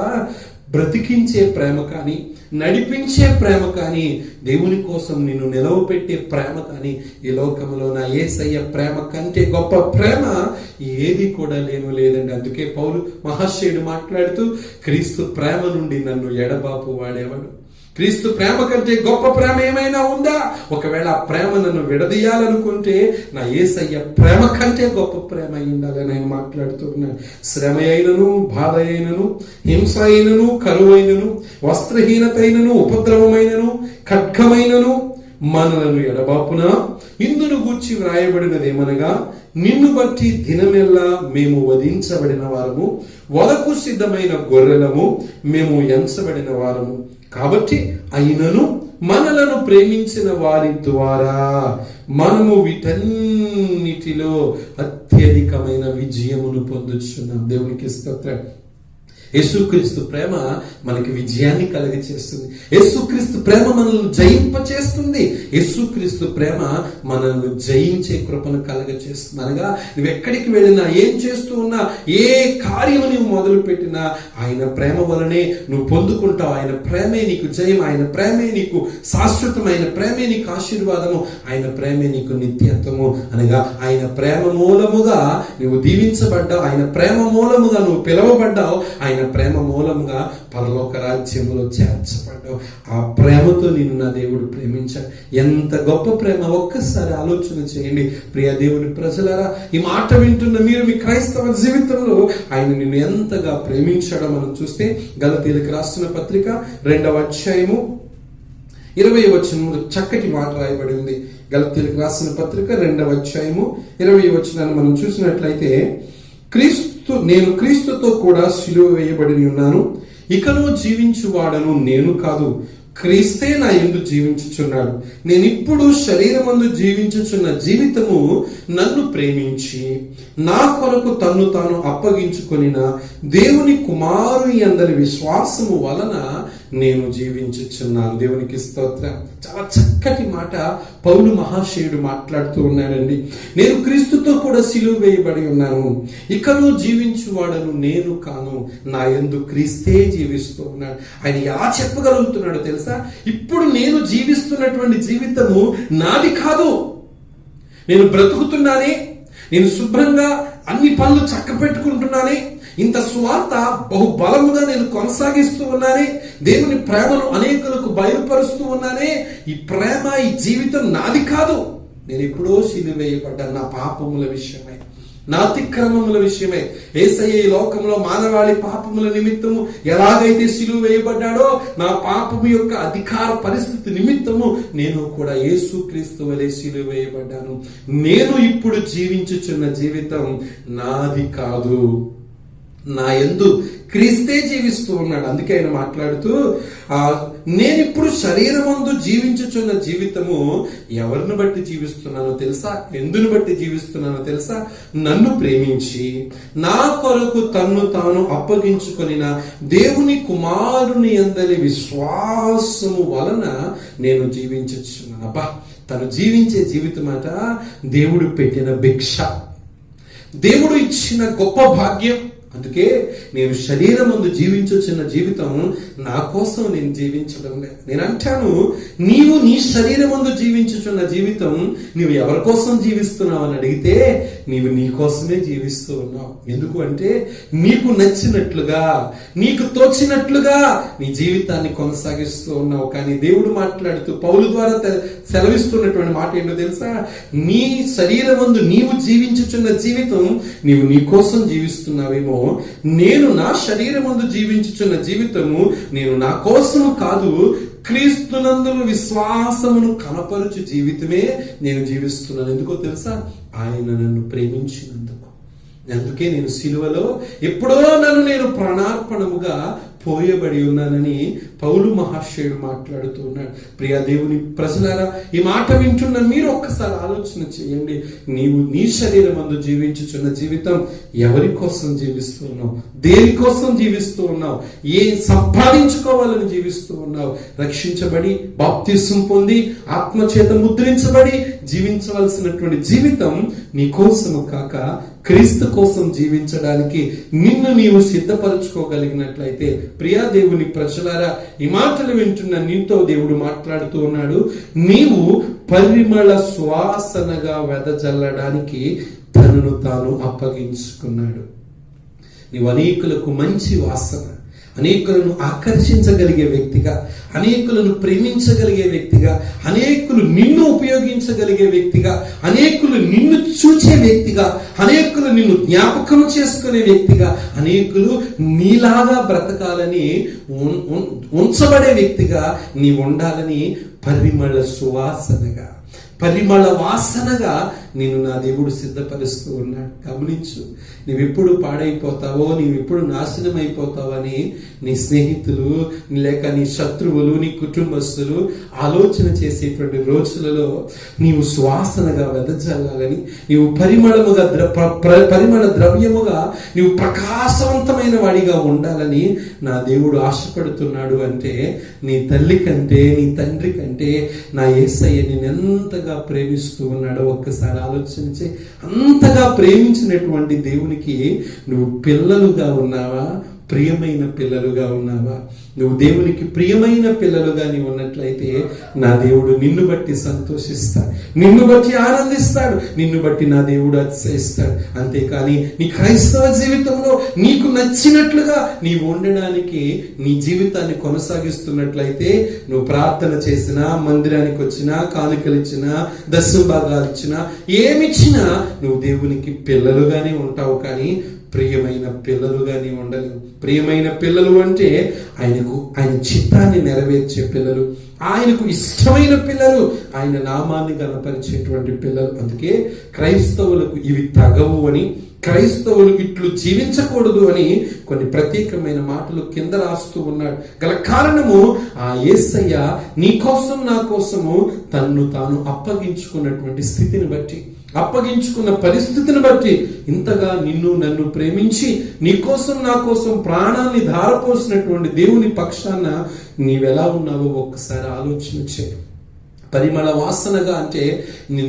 బ్రతికించే ప్రేమ కానీ, నడిపించే ప్రేమ కానీ, దేవుని కోసం నిన్ను నిలవపెట్టే ప్రేమ కానీ ఈ లోకంలో నా యేసయ్య ప్రేమ కంటే గొప్ప ప్రేమ ఏది కూడా లేదండి. అందుకే పౌలు మహాశయుడు మాట్లాడుతూ క్రీస్తు ప్రేమ నుండి నన్ను ఎడబాపు వాడేవాడు. క్రీస్తు ప్రేమ కంటే గొప్ప ప్రేమ ఏమైనా ఉందా? ఒకవేళ ఆ ప్రేమ నన్ను విడదీయాలనుకుంటే నా యేసయ్య ప్రేమ కంటే గొప్ప ప్రేమ అయి ఉండాలని ఆయన మాట్లాడుతున్నాడు. శ్రమ అయినను, బాధ అయినను, హింస అయినను, కరువైనను, వస్త్రహీనత అయినను, ఉపద్రవమైనను, ఖడ్గమైనను మనలను ఎడబాపున ఇందును గూర్చి వ్రాయబడినదేమనగా, నిన్ను బట్టి దినమెల్లా మేము వధించబడిన వారము, వలకు సిద్ధమైన గొర్రెలము, మేము ఎంచబడిన వారము. కాబట్టి అయినను మనలను ప్రేమించిన వారి ద్వారా మనము వీటన్నిటిలో అత్యధికమైన విజయమును పొందుచున్నాం. దేవునికి స్తోత్రం. యేసుక్రీస్తు ప్రేమ మనకి విజయాన్ని కలుగచేస్తుంది. యేసుక్రీస్తు ప్రేమ మనల్ని జయింపచేస్తుంది. యేసుక్రీస్తు ప్రేమ మనల్ని జయించే కృపను కలుగచేస్తుంది. అనగా నువ్వు ఎక్కడికి వెళ్ళినా, ఏం చేస్తూ ఉన్నా, ఏ కార్యము నువ్వు మొదలు పెట్టినా ఆయన ప్రేమ వలనే నువ్వు పొందుకుంటావు. ఆయన ప్రేమే నీకు జయం, ఆయన ప్రేమే నీకు శాశ్వతం, ఆయన ప్రేమే నీకు ఆశీర్వాదము, ఆయన ప్రేమే నీకు నిత్యత్వము. అనగా ఆయన ప్రేమ మూలముగా నువ్వు దీవించబడ్డావు, ఆయన ప్రేమ మూలముగా నువ్వు పిలువబడ్డావు, ఆయన ప్రేమ మూలంగా పరలోక రాజ్యంలో చేర్చబడ్డావు. ఆ ప్రేమతో నిన్ను నా దేవుడు ప్రేమించాడు. ఎంత గొప్ప ప్రేమ! ఒక్కసారి ఆలోచన చేయండి ప్రియ దేవుని ప్రజలారా. ఈ మాట వింటున్న మీరు మీ క్రైస్తవ జీవితంలో ఆయన నిన్ను ఎంతగా ప్రేమించాడో మనం చూస్తే గలతీయులకు రాసిన పత్రిక 2వ అధ్యాయము 20వ వచనంలో చక్కటి మాట రాయబడి ఉంది. గలతీయులకు రాసిన పత్రిక 2వ అధ్యాయము 20వ వచనాన్ని మనం చూసినట్లయితే, నేను క్రీస్తుతో కూడా సిలువ వేయబడి ఉన్నాను, ఇకను జీవించువాడను నేను కాదు, క్రీస్తే నా యందు జీవించుచున్నాడు. నేను ఇప్పుడు శరీరమందు జీవించుచున్న జీవితము నన్ను ప్రేమించి నా కొరకు తన్ను తాను అప్పగించుకొనిన దేవుని కుమారుని అందరి విశ్వాసము వలన నేను జీవించుచున్నాను. దేవునికి స్తోత్రం. చాలా చక్కటి మాట పౌలు మహాశయుడు మాట్లాడుతూ ఉన్నాడండి. నేను క్రీస్తుతో కూడా సిలువ వేయబడి ఉన్నాను, ఇకను జీవించువాడను నేను కాను, నా యందు క్రీస్తే జీవిస్తూ ఉన్నాడు. ఆయన ఎలా చెప్పగలుగుతున్నాడో తెలుసా? ఇప్పుడు నేను జీవిస్తున్నటువంటి జీవితము నాది కాదు. నేను బ్రతుకుతున్నానే, నేను శుభ్రంగా అన్ని పనులు చక్క పెట్టుకుంటున్నానే, ఇంత స్వార్థ బహుబలముగా నేను కొనసాగిస్తూ ఉన్నానే, దేవుని ప్రేమను అనేకులకు బయలుపరుస్తూ ఉన్నానే. ఈ ప్రేమ, ఈ జీవితం నాది కాదు. నేను ఎప్పుడో సిలువ వేయబడ్డాను నా పాపముల విషయమై, నా అతిక్రమముల విషయమై. యేసయ్య ఈ లోకంలో మానవాళి పాపముల నిమిత్తము ఎలాగైతే సిలువ వేయబడ్డాడో, నా పాపము యొక్క అధికార పరిస్థితి నిమిత్తము నేను కూడా యేసుక్రీస్తు వలె సిలువ వేయబడ్డాను. నేను ఇప్పుడు జీవించుచున్న జీవితం నాది కాదు, నా యందు క్రీస్తే జీవిస్తూ ఉన్నాడు. అందుకే ఆయన మాట్లాడుతూ, నేను ఇప్పుడు శరీరమందు జీవించుచున్న జీవితము ఎవరిని బట్టి జీవిస్తున్నానో తెలుసా? ఎందుని బట్టి జీవిస్తున్నానో తెలుసా? నన్ను ప్రేమించి నా కొరకు తన్ను తాను అప్పగించుకొనిన దేవుని కుమారుని అందరి విశ్వాసము వలన నేను జీవించుచున్నాను. అబ్బా, తను జీవించే జీవితం అట దేవుడు పెట్టిన భిక్ష, దేవుడు ఇచ్చిన గొప్ప భాగ్యం. అందుకే నేను శరీరమందు జీవించుచున్న జీవితం నా కోసం నేను జీవించడం లేదు. నేను అంటాను, నీవు నీ శరీరమందు జీవించుచున్న జీవితం నీవు ఎవరి కోసం జీవిస్తున్నావు అని అడిగితే నీవు నీ కోసమే జీవిస్తూ ఉన్నావు. ఎందుకు అంటే నీకు నచ్చినట్లుగా, నీకు తోచినట్లుగా నీ జీవితాన్ని కొనసాగిస్తూ ఉన్నావు. కానీ దేవుడు మాట్లాడుతూ పౌలు ద్వారా సెలవిస్తున్నటువంటి మాట ఏంటో తెలుసా? నీ శరీరమందు నీవు జీవించుచున్న జీవితం నీవు నీ కోసం జీవిస్తున్నావేమో, నేను నా శరీరమందు జీవించుచున్న జీవితము నేను నా కోసము కాదు, క్రీస్తునందు విశ్వాసమును కనపరుచు జీవితమే నేను జీవిస్తున్నాను. ఎందుకో తెలుసా? ఆయన నన్ను ప్రేమించినందుకు. అందుకే నేను సిలువలో ఎప్పుడో నేను ప్రాణార్పణముగా పోయబడి ఉన్నానని పౌలు మహాశయుడు మాట్లాడుతూ ఉన్నాడు. ప్రియా దేవుని ప్రజలారా, ఈ మాట వింటున్న మీరు ఒక్కసారి ఆలోచన చేయండి. నీవు నీ శరీరమందు జీవించుచున్న జీవితం ఎవరి కోసం జీవిస్తూ ఉన్నావు? దేనికోసం జీవిస్తూ ఉన్నావు? ఏం సంపాదించుకోవాలని జీవిస్తూ ఉన్నావు? రక్షించబడి బాప్తిస్మం పొంది ఆత్మచేత ముద్రించబడి జీవించవలసినటువంటి జీవితం నీ కోసము కాక క్రీస్తు కోసం జీవించడానికి నిన్ను నీవు సిద్ధపరచుకోగలిగినట్లయితే, ప్రియా దేవుని ప్రజలారా, ఈ మాటలు వింటున్న నీతో దేవుడు మాట్లాడుతూ ఉన్నాడు. నీవు పరిమళ సువాసనగా వెదజల్లడానికి తనను తాను అప్పగించుకున్నాడు. నీవు అనేకులకు మంచి వాసన, అనేకులను ఆకర్షించగలిగే వ్యక్తిగా, అనేకులను ప్రేమించగలిగే వ్యక్తిగా, అనేకులు నిన్ను ఉపయోగించగలిగే వ్యక్తిగా, అనేకులు నిన్ను చూచే వ్యక్తిగా, అనేకులు నిన్ను జ్ఞాపకం చేసుకునే వ్యక్తిగా, అనేకులు నీలాగా బ్రతకాలని ఉంచబడే వ్యక్తిగా నీ ఉండాలని పరిమళ సువాసనగా, పరిమళ వాసనగా నిన్ను నా దేవుడు సిద్ధపరుస్తూ ఉన్నాడు. గమనించు, నీవెప్పుడు పాడైపోతావో, నీవెప్పుడు నాశనం అయిపోతావని నీ స్నేహితులు లేక నీ శత్రువులు, నీ కుటుంబస్తులు ఆలోచన చేసేటువంటి రోజులలో నీవు సువాసనగా వెదజల్లాలని, నీవు పరిమళముగా పరిమళ ద్రవ్యముగా నీవు ప్రకాశవంతమైన వాడిగా ఉండాలని నా దేవుడు ఆశపడుతున్నాడు. అంటే నీ తల్లి కంటే, నీ తండ్రి కంటే నా యేసయ్య నిన్ను ఎంతగా ప్రేమిస్తూ ఉన్నాడో ఒక్కసారి ఆలోచించి. అంతగా ప్రేమించినటువంటి దేవునికి నువ్వు పిల్లలుగా ఉన్నావా? ప్రియమైన పిల్లలుగా ఉన్నావా? నువ్వు దేవునికి ప్రియమైన పిల్లలుగా నీవు ఉన్నట్లయితే నా దేవుడు నిన్ను బట్టి సంతోషిస్తాడు, నిన్ను బట్టి ఆనందిస్తాడు, నిన్ను బట్టి నా దేవుడు అతిశయిస్తాడు. అంతేకాని నీ క్రైస్తవ జీవితంలో నీకు నచ్చినట్లుగా నీవు ఉండడానికి నీ జీవితాన్ని కొనసాగిస్తున్నట్లయితే, నువ్వు ప్రార్థన చేసినా, మందిరానికి వచ్చినా, కానుకలు ఇచ్చినా, దశమ భాగాలు ఇచ్చినా, ఏమిచ్చినా నువ్వు దేవునికి పిల్లలుగానే ఉంటావు. కానీ ప్రియమైన పిల్లలుగా నీవు ఉండలేవు. ప్రియమైన పిల్లలు అంటే ఆయన చిత్తాన్ని నెరవేర్చే పిల్లలు, ఆయనకు ఇష్టమైన పిల్లలు, ఆయన నామాన్ని గణపరిచేటువంటి పిల్లలు. అందుకే క్రైస్తవులకు ఇవి తగవు అని క్రైస్తవులు ఇట్లు జీవించకూడదు అని కొన్ని ప్రత్యేకమైన మాటలు కింద రాస్తూ ఉన్నాడు. గల కారణము ఆ యేసయ్య నీ కోసం నా కోసము తన్ను తాను అప్పగించుకున్నటువంటి స్థితిని బట్టి, అప్పగించుకున్న పరిస్థితిని బట్టి, ఇంతగా నిన్ను నన్ను ప్రేమించి నీ కోసం నా కోసం ప్రాణాన్ని ధారపోసినటువంటి దేవుని పక్షాన నీవెలా ఉన్నావో ఒక్కసారి ఆలోచన చేయి. పరిమళ వాసనగా అంటే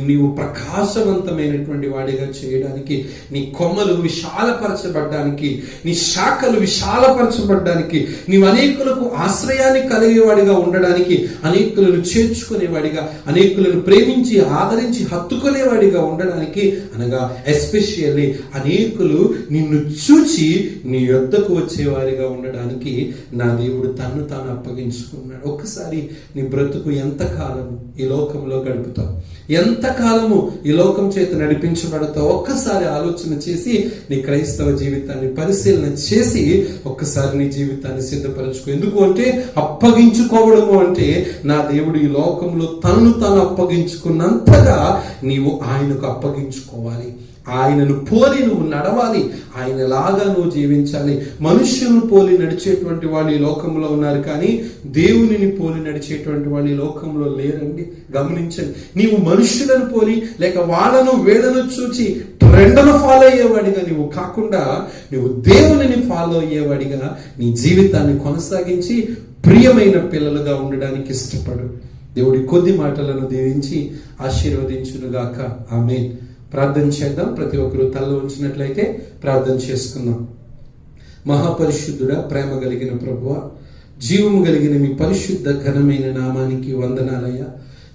నీవు ప్రకాశవంతమైనటువంటి వాడిగా చేయడానికి, నీ కొమ్మలు విశాలపరచబడ్డానికి, నీ శాఖలు విశాలపరచబడ్డానికి, నీవు అనేకులకు ఆశ్రయాన్ని కలిగేవాడిగా ఉండడానికి, అనేకులను చేర్చుకునేవాడిగా, అనేకులను ప్రేమించి ఆదరించి హత్తుకునేవాడిగా ఉండడానికి, అనగా ఎస్పెషల్లీ అనేకులు నిన్ను చూచి నీ యొద్దకు వచ్చేవారిగా ఉండడానికి నా దేవుడు తన్ను తాను అప్పగించుకున్నాడు. ఒక్కసారి నీ బ్రతుకు ఎంతకాలము ఈ లోకంలో గడుపుతావు, ఎంతకాలము ఈ లోకం చేత నడిపించబడతావు, ఒక్కసారి ఆలోచన చేసి నీ క్రైస్తవ జీవితాన్ని పరిశీలన చేసి ఒక్కసారి నీ జీవితాన్ని సిద్ధపరచుకో. ఎందుకు అంటే అప్పగించుకోవడము అంటే నా దేవుడు ఈ లోకంలో తనను తాను అప్పగించుకున్నంతగా నీవు ఆయనకు అప్పగించుకోవాలి. ఆయనను పోలి నువ్వు నడవాలి, ఆయనలాగా నువ్వు జీవించాలి. మనుష్యులను పోలి నడిచేటువంటి వాళ్ళు ఈ లోకంలో ఉన్నారు, కానీ దేవునిని పోలి నడిచేటువంటి వాళ్ళు ఈ లోకంలో లేరండి. గమనించండి, నీవు మనుష్యులను పోలి లేక వాళ్ళను వీళ్ళను చూచి ట్రెండ్ను ఫాలో అయ్యేవాడిగా నీవు కాకుండా నువ్వు దేవునిని ఫాలో అయ్యేవాడిగా నీ జీవితాన్ని కొనసాగించి ప్రియమైన పిల్లలుగా ఉండడానికి ఇష్టపడు. దేవుడి కొద్ది మాటలను దీవించి ఆశీర్వదించునుగాక. ఆమేన్. ప్రార్థన చేద్దాం. ప్రతి ఒక్కరూ తల్ల ఉంచినట్లయితే ప్రార్థన చేసుకుందాం. మహాపరిశుద్ధుడా, ప్రేమ కలిగిన ప్రభువా, జీవము కలిగిన మీ పరిశుద్ధ ఘనమైన నామానికి వందనాలయ్యా.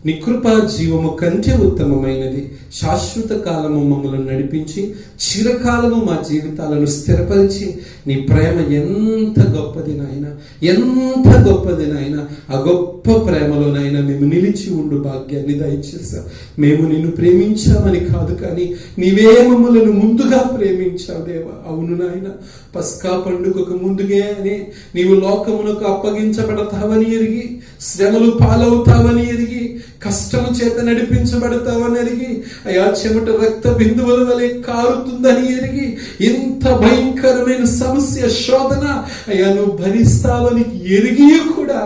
నీ కృప జీవము కంటే ఉత్తమమైనది. శాశ్వత కాలము మమ్మల్ని నడిపించి చిరకాలము మా జీవితాలను స్థిరపరిచి నీ ప్రేమ ఎంత గొప్పది నాయన, ఎంత గొప్పది నాయన. ఆ గొప్ప ప్రేమలోనైనా మేము నిలిచి ఉండు భాగ్యాన్ని దయచేశావు. మేము నిన్ను ప్రేమించామని కాదు, కానీ నీవే మమ్మలను ముందుగా ప్రేమించావు దేవా. అవును నాయన, పస్కా పండుగకు ముందుగానే నీవు లోకమునకు అప్పగించబడతావని ఎరిగి, శ్రమలు పాలవుతావని ఎరిగి, కష్టము చేత నడిపించబడతావని ఎరిగి, అయా చెమట రక్త బిందువుల వలె కారుతుందని ఎరిగి, ఇంత భయంకరమైన సమస్య శోధన అయ్యా నువ్వు భరిస్తావని ఎరిగి కూడా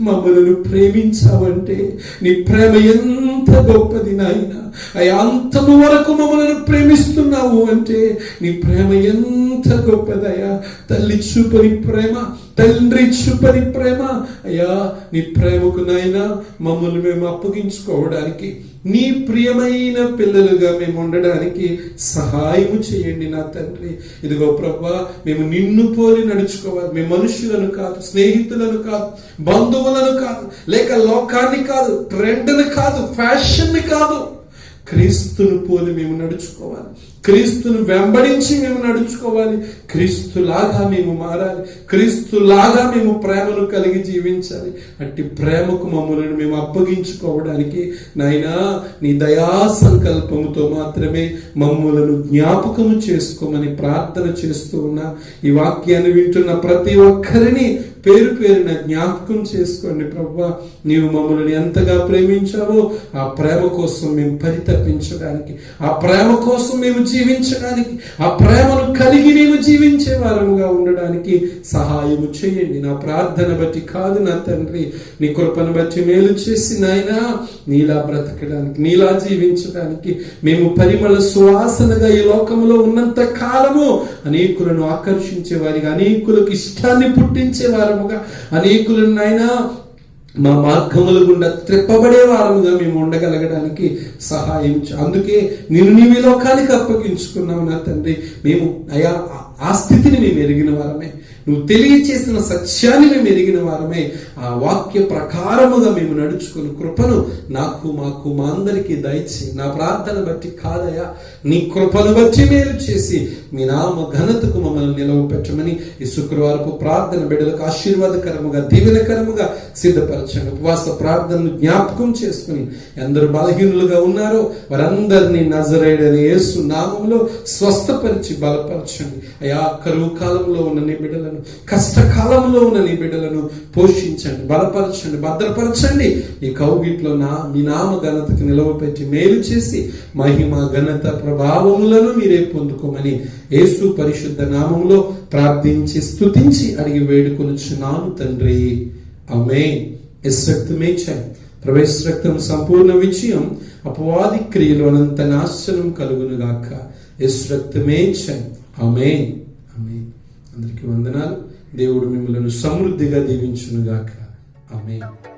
మమ్మల్ని ప్రేమించావంటే నీ ప్రేమ ఎంత గొప్పది నాయన. అయ్యా అంతము వరకు మమ్మల్ని ప్రేమిస్తున్నావు అంటే నీ ప్రేమ ఎంత గొప్పదయ్యా. తల్లి చూపని ప్రేమ, తండ్రి చూపని ప్రేమ అయ్యా. నీ ప్రేమకు నాయన మమ్మల్ని మేము అప్పగించుకోవడానికి, నీ ప్రియమైన పిల్లలుగా మేము ఉండడానికి సహాయము చేయండి నా తండ్రి. ఇదిగో ప్రభువా, మేము నిన్ను పోలి నడుచుకోవాలి. మేము మనుషులను కాదు, స్నేహితులను కాదు, బంధువులను కాదు, లేక లోకాన్ని కాదు, ట్రెండ్ని కాదు, ఫ్యాషన్ని కాదు, క్రీస్తును పోలి మేము నడుచుకోవాలి. క్రీస్తును వెంబడించి మేము నడుచుకోవాలి. క్రీస్తులాగా మేము మారాలి. క్రీస్తులాగా మేము ప్రేమను కలిగి జీవించాలి. అట్టి ప్రేమకు మమ్మల్ని మేము అప్పగించుకోవడానికి నాయనా నీ దయా సంకల్పముతో మాత్రమే మమ్మలను జ్ఞాపకము చేసుకోమని ప్రార్థన చేస్తూ ఉన్నా. ఈ వాక్యాన్ని వింటున్న ప్రతి ఒక్కరిని పేరు పేరున జ్ఞాపకం చేసుకోండి ప్రభువా. నీవు మమ్మల్ని ఎంతగా ప్రేమించావో ఆ ప్రేమ కోసం మేము పరితపించడానికి, ఆ ప్రేమ కోసం మేము జీవించడానికి, ఆ ప్రేమను కలిగి మేము జీవించే వారముగా ఉండడానికి సహాయము చేయండి. నా ప్రార్థన బట్టి కాదు నా తండ్రి, నీ కృపను బట్టి మేలు చేసి నాయనా నీలా బ్రతకడానికి, నీలా జీవించడానికి, మేము పరిమళ సువాసనగా ఈ లోకంలో ఉన్నంత కాలము అనేకులను ఆకర్షించే వారిగా, అనేకులకు ఇష్టాన్ని పుట్టించే వారముగా, అనేకులను నాయనా మా మార్గముల గుండా త్రిప్పబడే వారముగా మేము ఉండగలగడానికి సహాయం. అందుకే నిన్ను నీవు లోకానికి అప్పగించుకున్నావు నా తండ్రి. మేము అయా ఆ స్థితిని మేము ఎరిగిన వారమే, నువ్వు తెలియచేసిన సత్యాన్ని మేము ఎరిగిన వారమే. ఆ వాక్య ప్రకారముగా మేము నడుచుకుని కృపను నాకు, మాకు, మా అందరికీ దయచేయి. నా ప్రార్థన బట్టి కాదయా, నీ కృపను బట్టి మేలు చేసి మీ నామ ఘనతకు మమ్మల్ని నిలవపెట్టమని ఈ శుక్రవారపు ప్రార్థన బిడ్డలకు ఆశీర్వాదకరముగా, దీవెనకరముగా సిద్ధపరచండి. ఉపవాస ప్రార్థనను జ్ఞాపకం చేసుకుని ఎందరు బలహీనులుగా ఉన్నారో వారందరినీ నజరేయుడైన యేసు నామములో స్వస్థపరిచి బలపరచండి అయా కరువు కాలంలో ఉన్న నీ బిడ్డలను, కష్టకాలంలో ఉన్న నీ బిడ్డలను పోషించండి, బలపరచండి, భద్రపరచండి. ఈ కౌగిట్లో మీ నామ ఘనతకు నిలవపెట్టి మేలు చేసి మహిమ ఘనత ప్రభావములను మీరే పొందుకోమని యేసు పరిశుద్ధ నామములో ప్రార్థించి స్తుతించి అడిగి వేడుకొనుచున్నాను తండ్రి. ఆమేన్. इस रक्त में जय, प्रवेश रक्तम संपूर्ण विजयम, अपवादी क्रियलो अनंत नाशनम कलुगुनुगाक. इस रक्त में जय. ఆమేన్. ఆమేన్. అందరికీ వందనాలు. దేవుడు మిమ్మల్ని సమృద్ధిగా దీవించునుగాక. ఆమేన్.